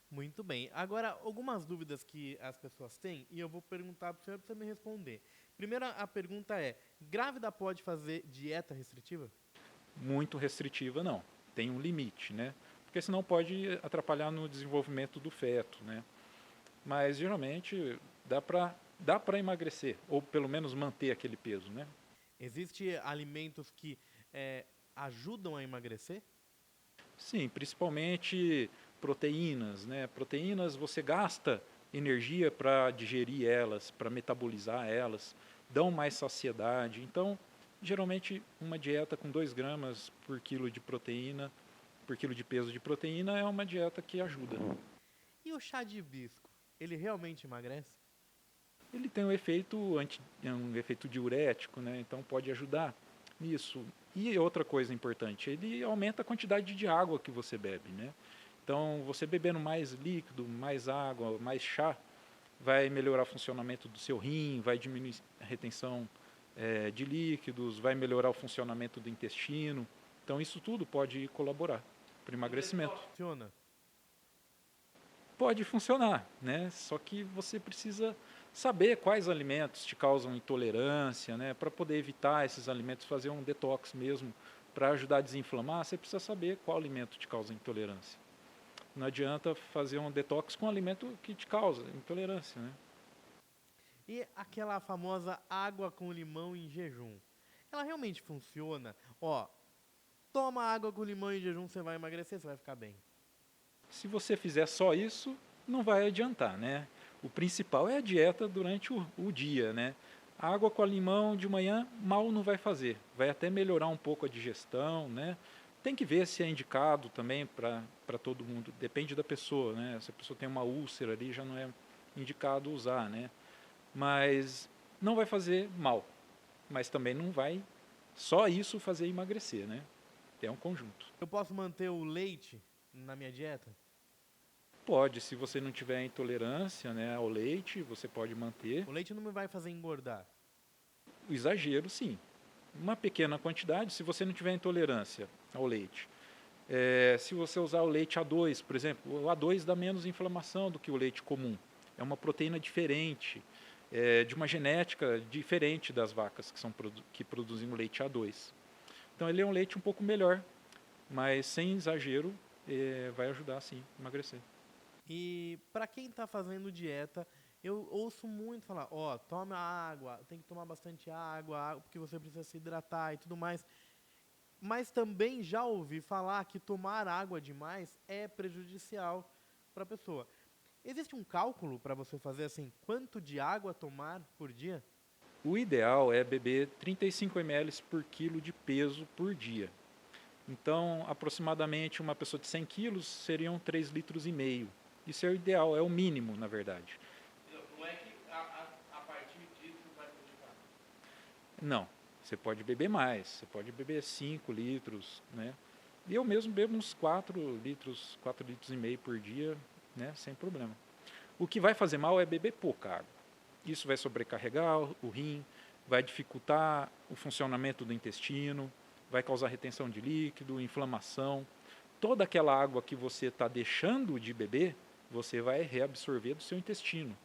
Muito bem. Agora, algumas dúvidas que as pessoas têm e eu vou perguntar para o senhor para você me responder. Primeiro, a pergunta é: grávida pode fazer dieta restritiva? Muito restritiva, não. Tem um limite, né? Porque senão pode atrapalhar no desenvolvimento do feto, né? Mas, geralmente, dá para emagrecer, ou pelo menos manter aquele peso, né? Existem alimentos que ajudam a emagrecer? Sim, principalmente proteínas, né? Proteínas você gasta energia para digerir elas, para metabolizar elas, dão mais saciedade. Então, geralmente uma dieta com 2 gramas por quilo de proteína, por quilo de peso de proteína é uma dieta que ajuda. E o chá de hibisco, ele realmente emagrece? Ele tem um efeito diurético, né? Então pode ajudar nisso. E outra coisa importante, ele aumenta a quantidade de água que você bebe, né? Então, você bebendo mais líquido, mais água, mais chá, vai melhorar o funcionamento do seu rim, vai diminuir a retenção de líquidos, vai melhorar o funcionamento do intestino. Então, isso tudo pode colaborar para o emagrecimento. Funciona? Pode funcionar, né? Só que você precisa saber quais alimentos te causam intolerância, né? Para poder evitar esses alimentos, fazer um detox mesmo, para ajudar a desinflamar, você precisa saber qual alimento te causa intolerância. Não adianta fazer um detox com um alimento que te causa intolerância, né? E aquela famosa água com limão em jejum, ela realmente funciona? Ó, toma água com limão em jejum, você vai emagrecer, você vai ficar bem. Se você fizer só isso, não vai adiantar, né? O principal é a dieta durante o dia, né? Água com limão de manhã mal não vai fazer, vai até melhorar um pouco a digestão, né? Tem que ver se é indicado também para todo mundo, depende da pessoa, né? Se a pessoa tem uma úlcera ali, já não é indicado usar, né? Mas não vai fazer mal, mas também não vai só isso fazer emagrecer, né? É um conjunto. Eu posso manter o leite na minha dieta? Pode, se você não tiver intolerância, né, ao leite, você pode manter. O leite não me vai fazer engordar. O exagero, sim. Uma pequena quantidade, se você não tiver intolerância ao leite. Se você usar o leite A2, por exemplo, o A2 dá menos inflamação do que o leite comum. É uma proteína diferente, de uma genética diferente das vacas que produzem o leite A2. Então ele é um leite um pouco melhor, mas sem exagero, vai ajudar sim a emagrecer. E para quem está fazendo dieta, eu ouço muito falar, ó, toma água, tem que tomar bastante água, porque você precisa se hidratar e tudo mais. Mas também já ouvi falar que tomar água demais é prejudicial para a pessoa. Existe um cálculo para você fazer assim, quanto de água tomar por dia? O ideal é beber 35 ml por quilo de peso por dia. Então, aproximadamente uma pessoa de 100 quilos seriam 3,5 litros. Isso é o ideal, é o mínimo, na verdade. Não é que a partir disso vai modificar. Não, você pode beber mais, você pode beber 5 litros, né? E eu mesmo bebo uns 4 litros, 4,5 litros por dia, né? Sem problema. O que vai fazer mal é beber pouca água. Isso vai sobrecarregar o rim, vai dificultar o funcionamento do intestino, vai causar retenção de líquido, inflamação. Toda aquela água que você está deixando de beber, você vai reabsorver do seu intestino.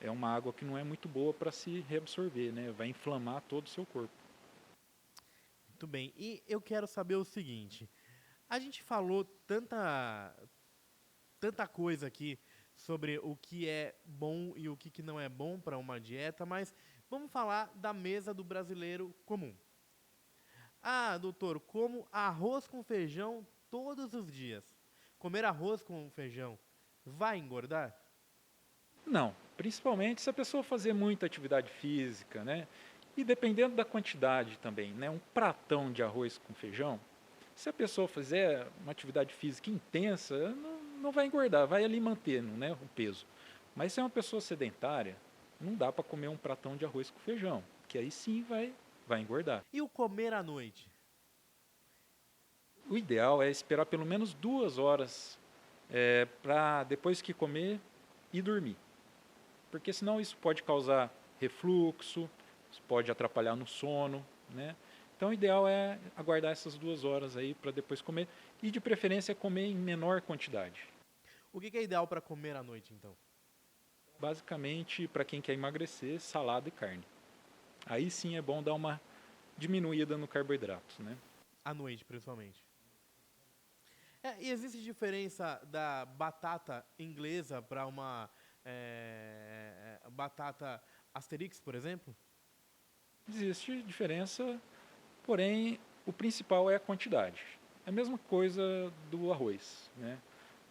É uma água que não é muito boa para se reabsorver, né? Vai inflamar todo o seu corpo. Muito bem. E eu quero saber o seguinte. A gente falou tanta coisa aqui sobre o que é bom e o que não é bom para uma dieta, mas vamos falar da mesa do brasileiro comum. Ah, doutor, como arroz com feijão todos os dias. Comer arroz com feijão vai engordar? Não, principalmente se a pessoa fazer muita atividade física, né? E dependendo da quantidade também, né? Um pratão de arroz com feijão, se a pessoa fizer uma atividade física intensa, não vai engordar, vai ali mantendo, né, o peso. Mas se é uma pessoa sedentária, não dá para comer um pratão de arroz com feijão, que aí sim vai engordar. E o comer à noite? O ideal é esperar pelo menos 2 horas para depois que comer e dormir. Porque senão isso pode causar refluxo, isso pode atrapalhar no sono, né? Então o ideal é aguardar essas 2 horas aí para depois comer e de preferência comer em menor quantidade. O que é ideal para comer à noite, então? Basicamente, para quem quer emagrecer, salada e carne. Aí sim é bom dar uma diminuída no carboidrato, né? À noite, principalmente. E existe diferença da batata inglesa para uma batata Asterix, por exemplo? Existe diferença, porém o principal é a quantidade. É a mesma coisa do arroz, né?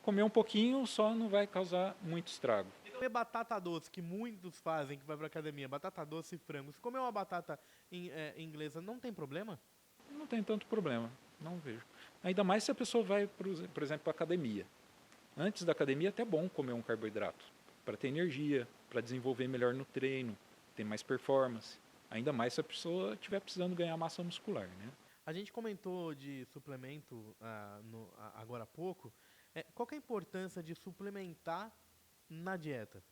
Comer um pouquinho só não vai causar muito estrago. E comer batata doce, que muitos fazem, que vai para academia, batata doce e frango. Se comer uma batata inglesa, não tem problema? Não tem tanto problema, não vejo. Ainda mais se a pessoa vai, por exemplo, para a academia. Antes da academia é até bom comer um carboidrato, para ter energia, para desenvolver melhor no treino, ter mais performance. Ainda mais se a pessoa estiver precisando ganhar massa muscular, né? A gente comentou de suplemento agora há pouco. Qual que é a importância de suplementar na dieta?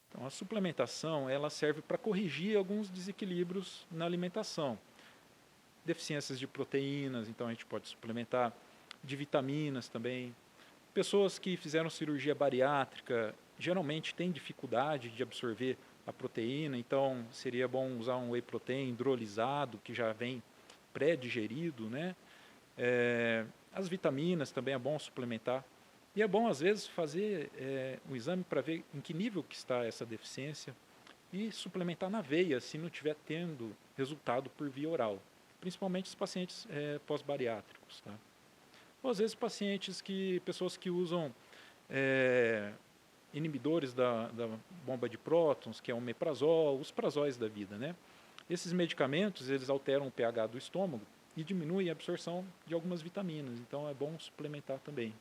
Então, a suplementação ela serve para corrigir alguns desequilíbrios na alimentação. Deficiências de proteínas, então a gente pode suplementar, de vitaminas também. Pessoas que fizeram cirurgia bariátrica geralmente têm dificuldade de absorver a proteína, então seria bom usar um whey protein hidrolisado, que já vem pré-digerido, né? As vitaminas também é bom suplementar. E é bom, às vezes, fazer um exame para ver em que nível que está essa deficiência e suplementar na veia, se não estiver tendo resultado por via oral. Principalmente os pacientes pós-bariátricos. Tá? Ou, às vezes, pessoas que usam inibidores da bomba de prótons, que é o omeprazol, os prazóis da vida, né? Esses medicamentos, eles alteram o pH do estômago e diminuem a absorção de algumas vitaminas. Então, é bom suplementar também.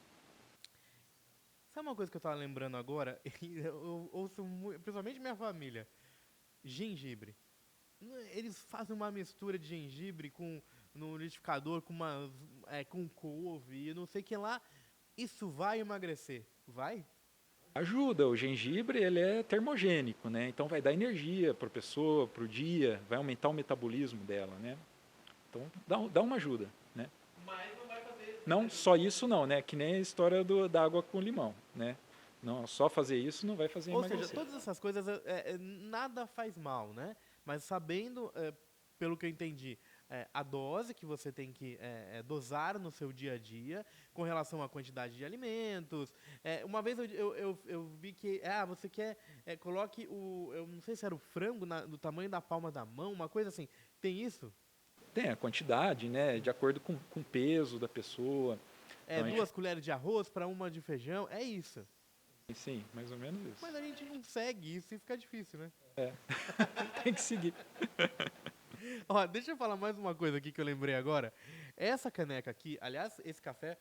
Sabe uma coisa que eu estava lembrando agora? Eu ouço principalmente minha família. Gengibre. Eles fazem uma mistura de gengibre no liquidificador com couve e não sei o que lá. Isso vai emagrecer? Vai? Ajuda, o gengibre ele é termogênico, né? Então vai dar energia para a pessoa, para o dia, vai aumentar o metabolismo dela, né? Então dá uma ajuda, né? Mas não vai fazer. Não só isso não, né? Que nem a história da água com limão, né? Não, só fazer isso não vai fazer emagrecer. Ou seja, todas essas coisas nada faz mal, né? Mas sabendo, pelo que eu entendi, a dose que você tem que dosar no seu dia a dia com relação à quantidade de alimentos. Uma vez eu vi que você quer coloque eu não sei se era o frango do tamanho da palma da mão, uma coisa assim. Tem isso? Tem a quantidade, né? De acordo com o peso da pessoa. Então, 2 colheres de arroz para uma de feijão, é isso. Sim, mais ou menos isso. Mas a gente não segue isso e fica difícil, né? Tem que seguir. Ó, deixa eu falar mais uma coisa aqui que eu lembrei agora. Essa caneca aqui, aliás, esse café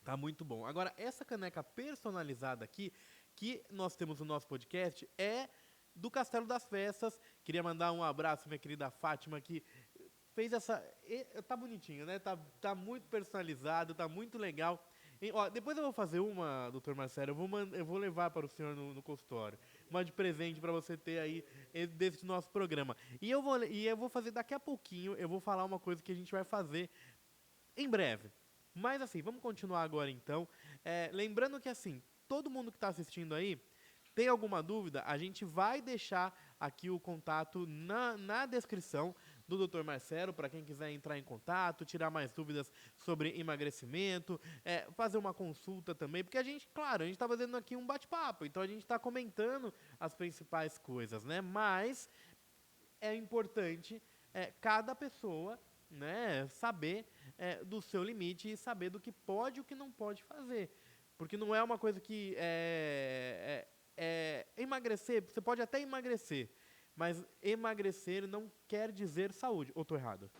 tá muito bom. Agora, essa caneca personalizada aqui, que nós temos no nosso podcast, é do Castelo das Festas. Queria mandar um abraço, minha querida Fátima, que fez essa... Tá bonitinho, né? Tá muito personalizado, tá muito legal. Ó, depois eu vou fazer uma, doutor Marcelo, eu vou levar para o senhor no consultório. Uma de presente para você ter aí desse nosso programa. E eu vou fazer daqui a pouquinho, eu vou falar uma coisa que a gente vai fazer em breve. Mas assim, vamos continuar agora então. Lembrando que assim, todo mundo que está assistindo aí, tem alguma dúvida, a gente vai deixar aqui o contato na descrição do Dr. Marcelo, para quem quiser entrar em contato, tirar mais dúvidas sobre emagrecimento, fazer uma consulta também, porque a gente está fazendo aqui um bate-papo, então a gente está comentando as principais coisas, né? Mas é importante cada pessoa, né, saber do seu limite e saber do que pode e o que não pode fazer. Porque não é uma coisa que emagrecer, você pode até emagrecer, mas emagrecer não quer dizer saúde. Ou estou errado?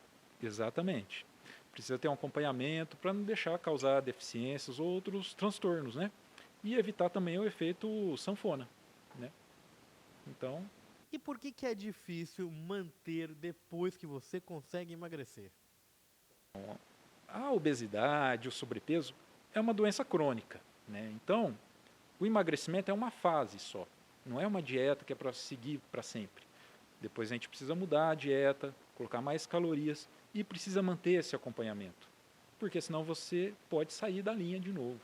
Exatamente. Precisa ter um acompanhamento para não deixar causar deficiências ou outros transtornos, né? E evitar também o efeito sanfona, né? Então... E por que é difícil manter depois que você consegue emagrecer? A obesidade, o sobrepeso, é uma doença crônica, né? Então, o emagrecimento é uma fase só. Não é uma dieta que é para seguir para sempre. Depois a gente precisa mudar a dieta, colocar mais calorias e precisa manter esse acompanhamento. Porque senão você pode sair da linha de novo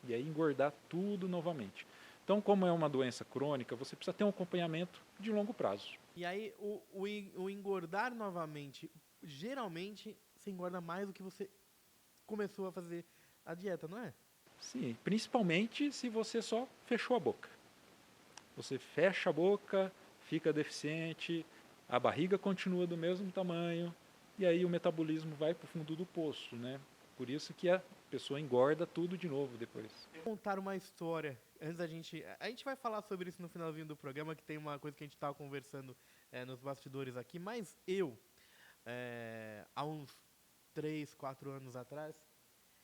e aí engordar tudo novamente. Então, como é uma doença crônica, você precisa ter um acompanhamento de longo prazo. E aí, o engordar novamente, geralmente, você engorda mais do que você começou a fazer a dieta, não é? Sim, principalmente se você só fechou a boca. Você fecha a boca, fica deficiente, a barriga continua do mesmo tamanho, e aí o metabolismo vai para o fundo do poço, né? Por isso que a pessoa engorda tudo de novo depois. Vou contar uma história. Antes a gente vai falar sobre isso no finalzinho do programa, que tem uma coisa que a gente estava conversando nos bastidores aqui, mas há uns 3, 4 anos atrás,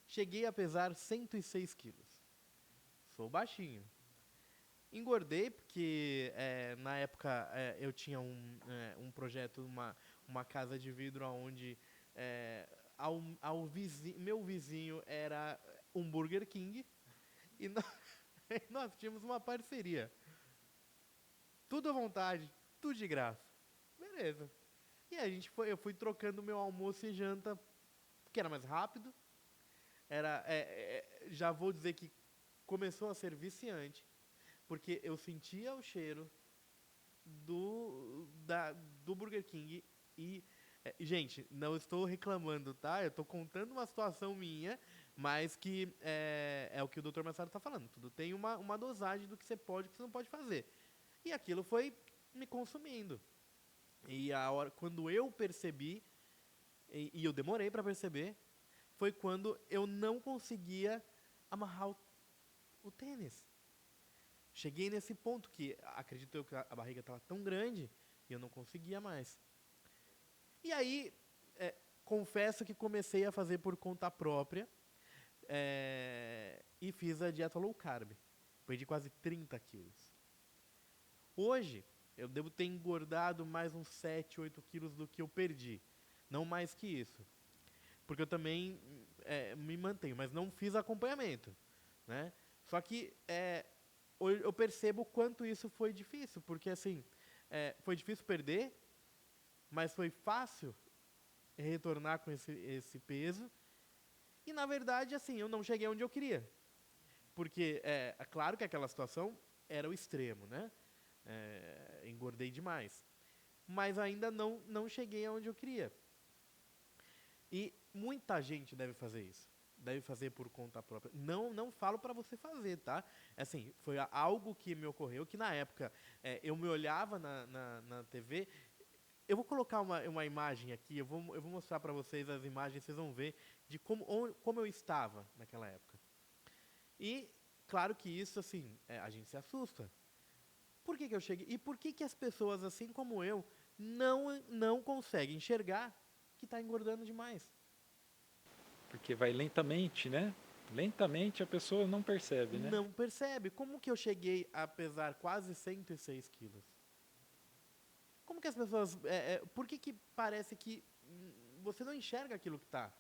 cheguei a pesar 106 quilos. Sou baixinho. Engordei porque na época eu tinha um projeto, uma casa de vidro onde meu vizinho era um Burger King e nós tínhamos uma parceria. Tudo à vontade, tudo de graça. Beleza. E eu fui trocando meu almoço e janta, que era mais rápido. Já vou dizer que começou a ser viciante, porque eu sentia o cheiro do Burger King e... gente, não estou reclamando, tá? Eu estou contando uma situação minha, mas que é o que o Dr. Marcelo está falando. Tudo tem uma dosagem do que você pode e o que você não pode fazer. E aquilo foi me consumindo. E quando eu percebi, e eu demorei para perceber, foi quando eu não conseguia amarrar o tênis. Cheguei nesse ponto que, acredito eu, que a barriga estava tão grande e eu não conseguia mais. E aí, confesso que comecei a fazer por conta própria e fiz a dieta low carb. Perdi quase 30 quilos. Hoje, eu devo ter engordado mais uns 7, 8 quilos do que eu perdi. Não mais que isso. Porque eu também me mantenho, mas não fiz acompanhamento, né? Só que eu percebo o quanto isso foi difícil, porque assim, foi difícil perder, mas foi fácil retornar com esse peso. E na verdade, assim, eu não cheguei onde eu queria. Porque é claro que aquela situação era o extremo, né? Engordei demais. Mas ainda não cheguei aonde eu queria. E muita gente deve fazer isso. Deve fazer por conta própria. Não falo para você fazer, tá? Assim, foi algo que me ocorreu, que na época eu me olhava na TV. Eu vou colocar uma imagem aqui, eu vou mostrar para vocês as imagens, vocês vão ver de como eu estava naquela época. E, claro que isso, assim, a gente se assusta. Por que eu cheguei? E por que as pessoas, assim como eu, não conseguem enxergar que está engordando demais? Porque vai lentamente, né? Lentamente a pessoa não percebe, né? Não percebe. Como que eu cheguei a pesar quase 106 quilos? Como que as pessoas... por que parece que você não enxerga aquilo que está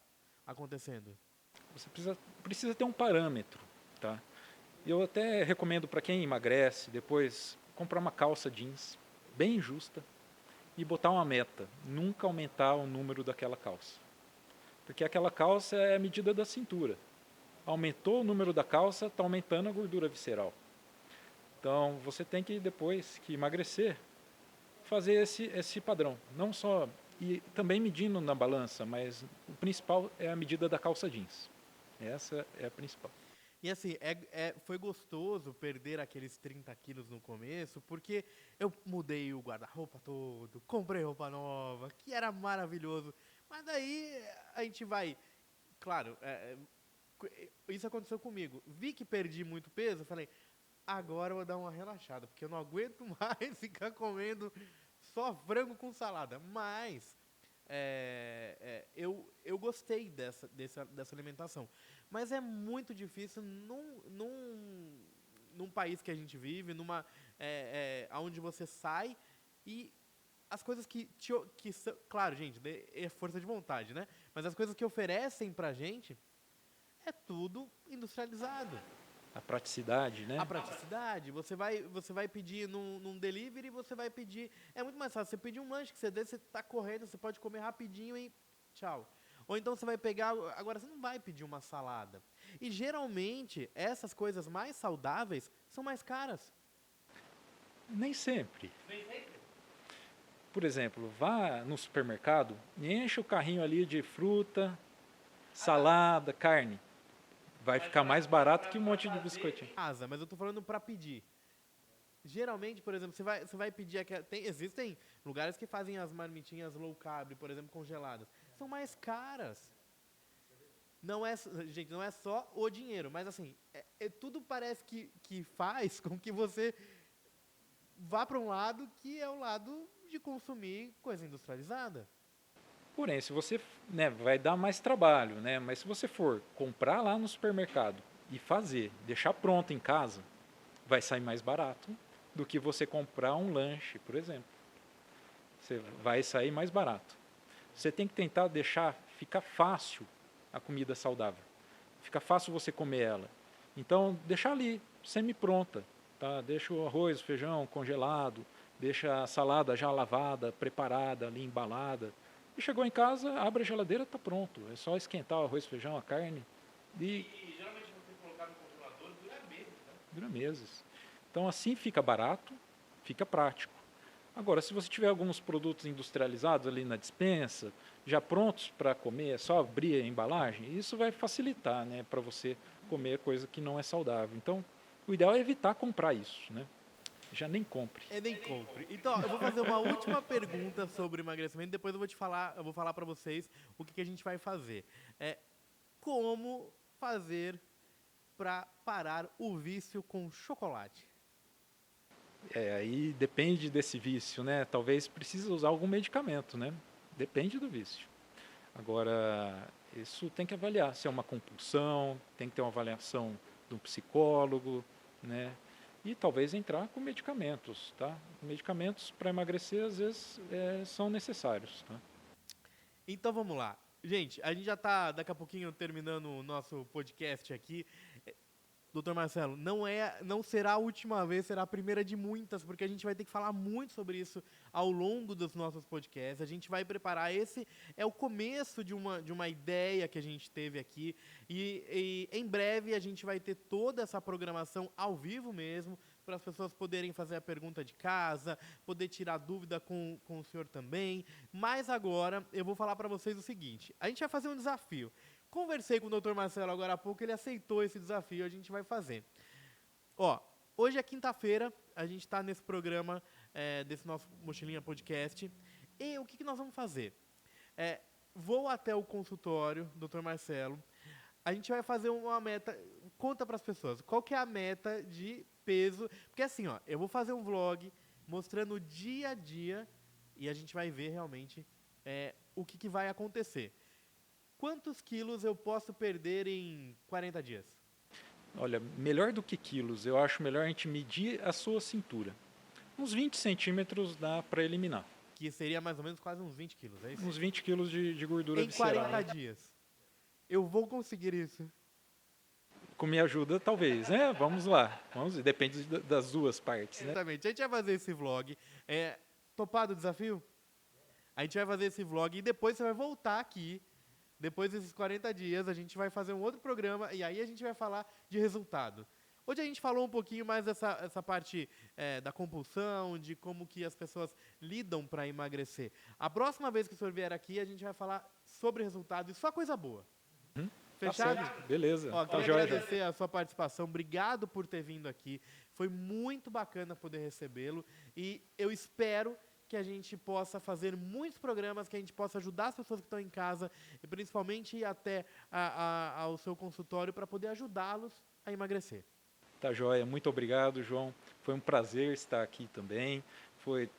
acontecendo? Você precisa ter um parâmetro, tá? Eu até recomendo para quem emagrece, depois comprar uma calça jeans bem justa e botar uma meta, nunca aumentar o número daquela calça. Porque aquela calça é a medida da cintura. Aumentou o número da calça, está aumentando a gordura visceral. Então, você tem que, depois que emagrecer, fazer esse padrão. Não só, e também medindo na balança, mas o principal é a medida da calça jeans. Essa é a principal. E assim, foi gostoso perder aqueles 30 quilos no começo, porque eu mudei o guarda-roupa todo, comprei roupa nova, que era maravilhoso. Mas daí a gente vai... Claro, isso aconteceu comigo. Vi que perdi muito peso, falei, agora eu vou dar uma relaxada, porque eu não aguento mais ficar comendo só frango com salada. Mas eu gostei dessa alimentação. Mas é muito difícil num país que a gente vive, onde você sai e as coisas que são... Claro, gente, é força de vontade, né? Mas as coisas que oferecem pra gente é tudo industrializado. A praticidade, né? A praticidade. Você vai pedir num delivery, você vai pedir... É muito mais fácil. Você pedir um lanche que você tá correndo, você pode comer rapidinho e tchau. Ou então você vai pegar... Agora, você não vai pedir uma salada. E, geralmente, essas coisas mais saudáveis são mais caras. Nem sempre. Por exemplo, vá no supermercado e enche o carrinho ali de fruta, salada, carne. Vai ficar mais barato que um monte de biscoitinho. Casa, mas eu tô falando para pedir. Geralmente, por exemplo, você vai pedir... Existem lugares que fazem as marmitinhas low carb, por exemplo, congeladas. São mais caras. Gente, não é só o dinheiro, mas assim, tudo parece que faz com que você vá para um lado que é o lado de consumir coisa industrializada. Porém, se você, vai dar mais trabalho, mas se você for comprar lá no supermercado e fazer, deixar pronto em casa, vai sair mais barato do que você comprar um lanche, por exemplo. Você vai sair mais barato. Você tem que tentar deixar ficar fácil a comida saudável. Fica fácil você comer ela. Então, deixar ali, semi-pronta. Tá? Deixa o arroz, o feijão congelado, deixa a salada já lavada, preparada, ali embalada. E chegou em casa, abre a geladeira, está pronto. É só esquentar o arroz, feijão, a carne. E geralmente você colocar no congelador dura meses, né? Dura meses. Então assim fica barato, fica prático. Agora, se você tiver alguns produtos industrializados ali na despensa, já prontos para comer, é só abrir a embalagem, isso vai facilitar, para você comer coisa que não é saudável. Então, o ideal é evitar comprar isso, Já nem compre. Nem compre. Então, eu vou fazer uma última pergunta sobre emagrecimento, depois eu vou falar para vocês o que a gente vai fazer. Como fazer para parar o vício com chocolate? Aí depende desse vício, Talvez precise usar algum medicamento, Depende do vício. Agora, isso tem que avaliar se é uma compulsão, tem que ter uma avaliação de um psicólogo, E talvez entrar com medicamentos, tá? Medicamentos para emagrecer, às vezes, são necessários, tá? Então, vamos lá. Gente, a gente já está daqui a pouquinho terminando o nosso podcast aqui. Doutor Marcelo, não será a última vez, será a primeira de muitas, porque a gente vai ter que falar muito sobre isso ao longo dos nossos podcasts. A gente vai preparar, esse é o começo de uma ideia que a gente teve aqui, e em breve a gente vai ter toda essa programação ao vivo mesmo, para as pessoas poderem fazer a pergunta de casa, poder tirar dúvida com o senhor também. Mas agora eu vou falar para vocês o seguinte, a gente vai fazer um desafio. Conversei com o Dr. Marcelo agora há pouco, ele aceitou esse desafio, a gente vai fazer. Hoje é quinta-feira, a gente está nesse programa desse nosso Mochilinha Podcast. E o que nós vamos fazer? Vou até o consultório, Dr. Marcelo, a gente vai fazer uma meta, conta para as pessoas, qual que é a meta de peso, porque assim, eu vou fazer um vlog mostrando o dia a dia e a gente vai ver realmente o que vai acontecer. Quantos quilos eu posso perder em 40 dias? Olha, melhor do que quilos, eu acho melhor a gente medir a sua cintura. Uns 20 centímetros dá para eliminar. Que seria mais ou menos quase uns 20 quilos, é isso? Uns 20 quilos de gordura em visceral. Em 40 dias. Eu vou conseguir isso. Com minha ajuda, talvez, né? Vamos lá. Depende das duas partes, né? Exatamente. A gente vai fazer esse vlog. Topado o desafio? A gente vai fazer esse vlog e depois você vai voltar aqui. Depois desses 40 dias, a gente vai fazer um outro programa e aí a gente vai falar de resultado. Hoje a gente falou um pouquinho mais dessa parte da compulsão, de como que as pessoas lidam para emagrecer. A próxima vez que o senhor vier aqui, a gente vai falar sobre resultado e só coisa boa. Fechado? Tá certo. Beleza. Ó, Tá queria joia. agradecer a sua participação. Obrigado por ter vindo aqui. Foi muito bacana poder recebê-lo. E eu espero que a gente possa fazer muitos programas, que a gente possa ajudar as pessoas que estão em casa e principalmente ir até ao seu consultório para poder ajudá-los a emagrecer. Tá joia. Muito obrigado, João. Foi um prazer estar aqui também.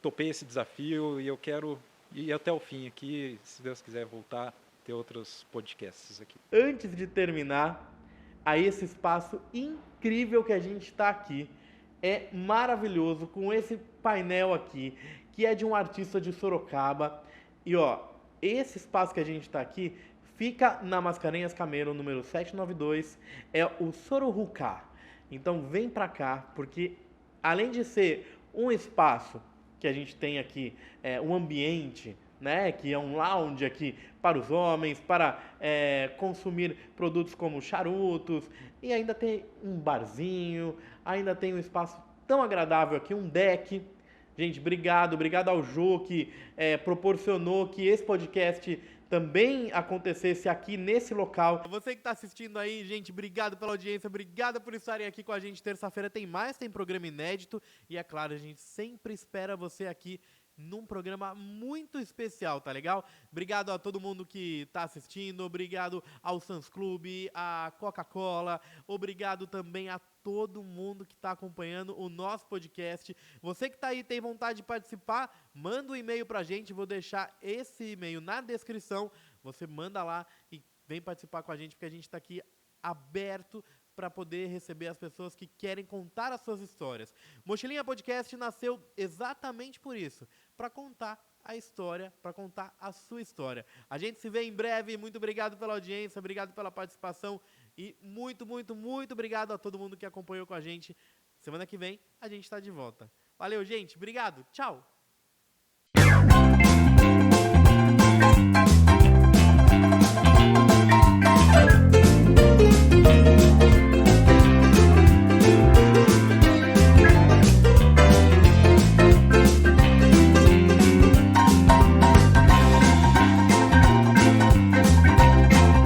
Topei esse desafio e eu quero ir até o fim aqui, se Deus quiser voltar, ter outros podcasts aqui. Antes de terminar, aí esse espaço incrível que a gente está aqui, é maravilhoso, com esse painel aqui, que é de um artista de Sorocaba. E ó, esse espaço que a gente está aqui, fica na Mascarenhas Camelo, número 792, é o Sororuká. Então vem pra cá, porque além de ser um espaço que a gente tem aqui, um ambiente, né, que é um lounge aqui para os homens, para consumir produtos como charutos, e ainda tem um barzinho, ainda tem um espaço tão agradável aqui, um deck. Gente, obrigado ao Jô que proporcionou que esse podcast também acontecesse aqui nesse local. Você que está assistindo aí, gente, obrigado pela audiência, obrigado por estarem aqui com a gente. Terça-feira tem programa inédito e é claro, a gente sempre espera você aqui num programa muito especial, tá legal? Obrigado a todo mundo que tá assistindo, obrigado ao Sans Club, à Coca-Cola, obrigado também a todo mundo que tá acompanhando o nosso podcast. Você que tá aí tem vontade de participar, manda um e-mail pra gente, vou deixar esse e-mail na descrição, você manda lá e vem participar com a gente, porque a gente tá aqui aberto para poder receber as pessoas que querem contar as suas histórias. Mochilinha Podcast nasceu exatamente por isso, para contar a história, para contar a sua história. A gente se vê em breve, muito obrigado pela audiência, obrigado pela participação e muito, muito, muito obrigado a todo mundo que acompanhou com a gente. Semana que vem a gente está de volta. Valeu, gente, obrigado, tchau!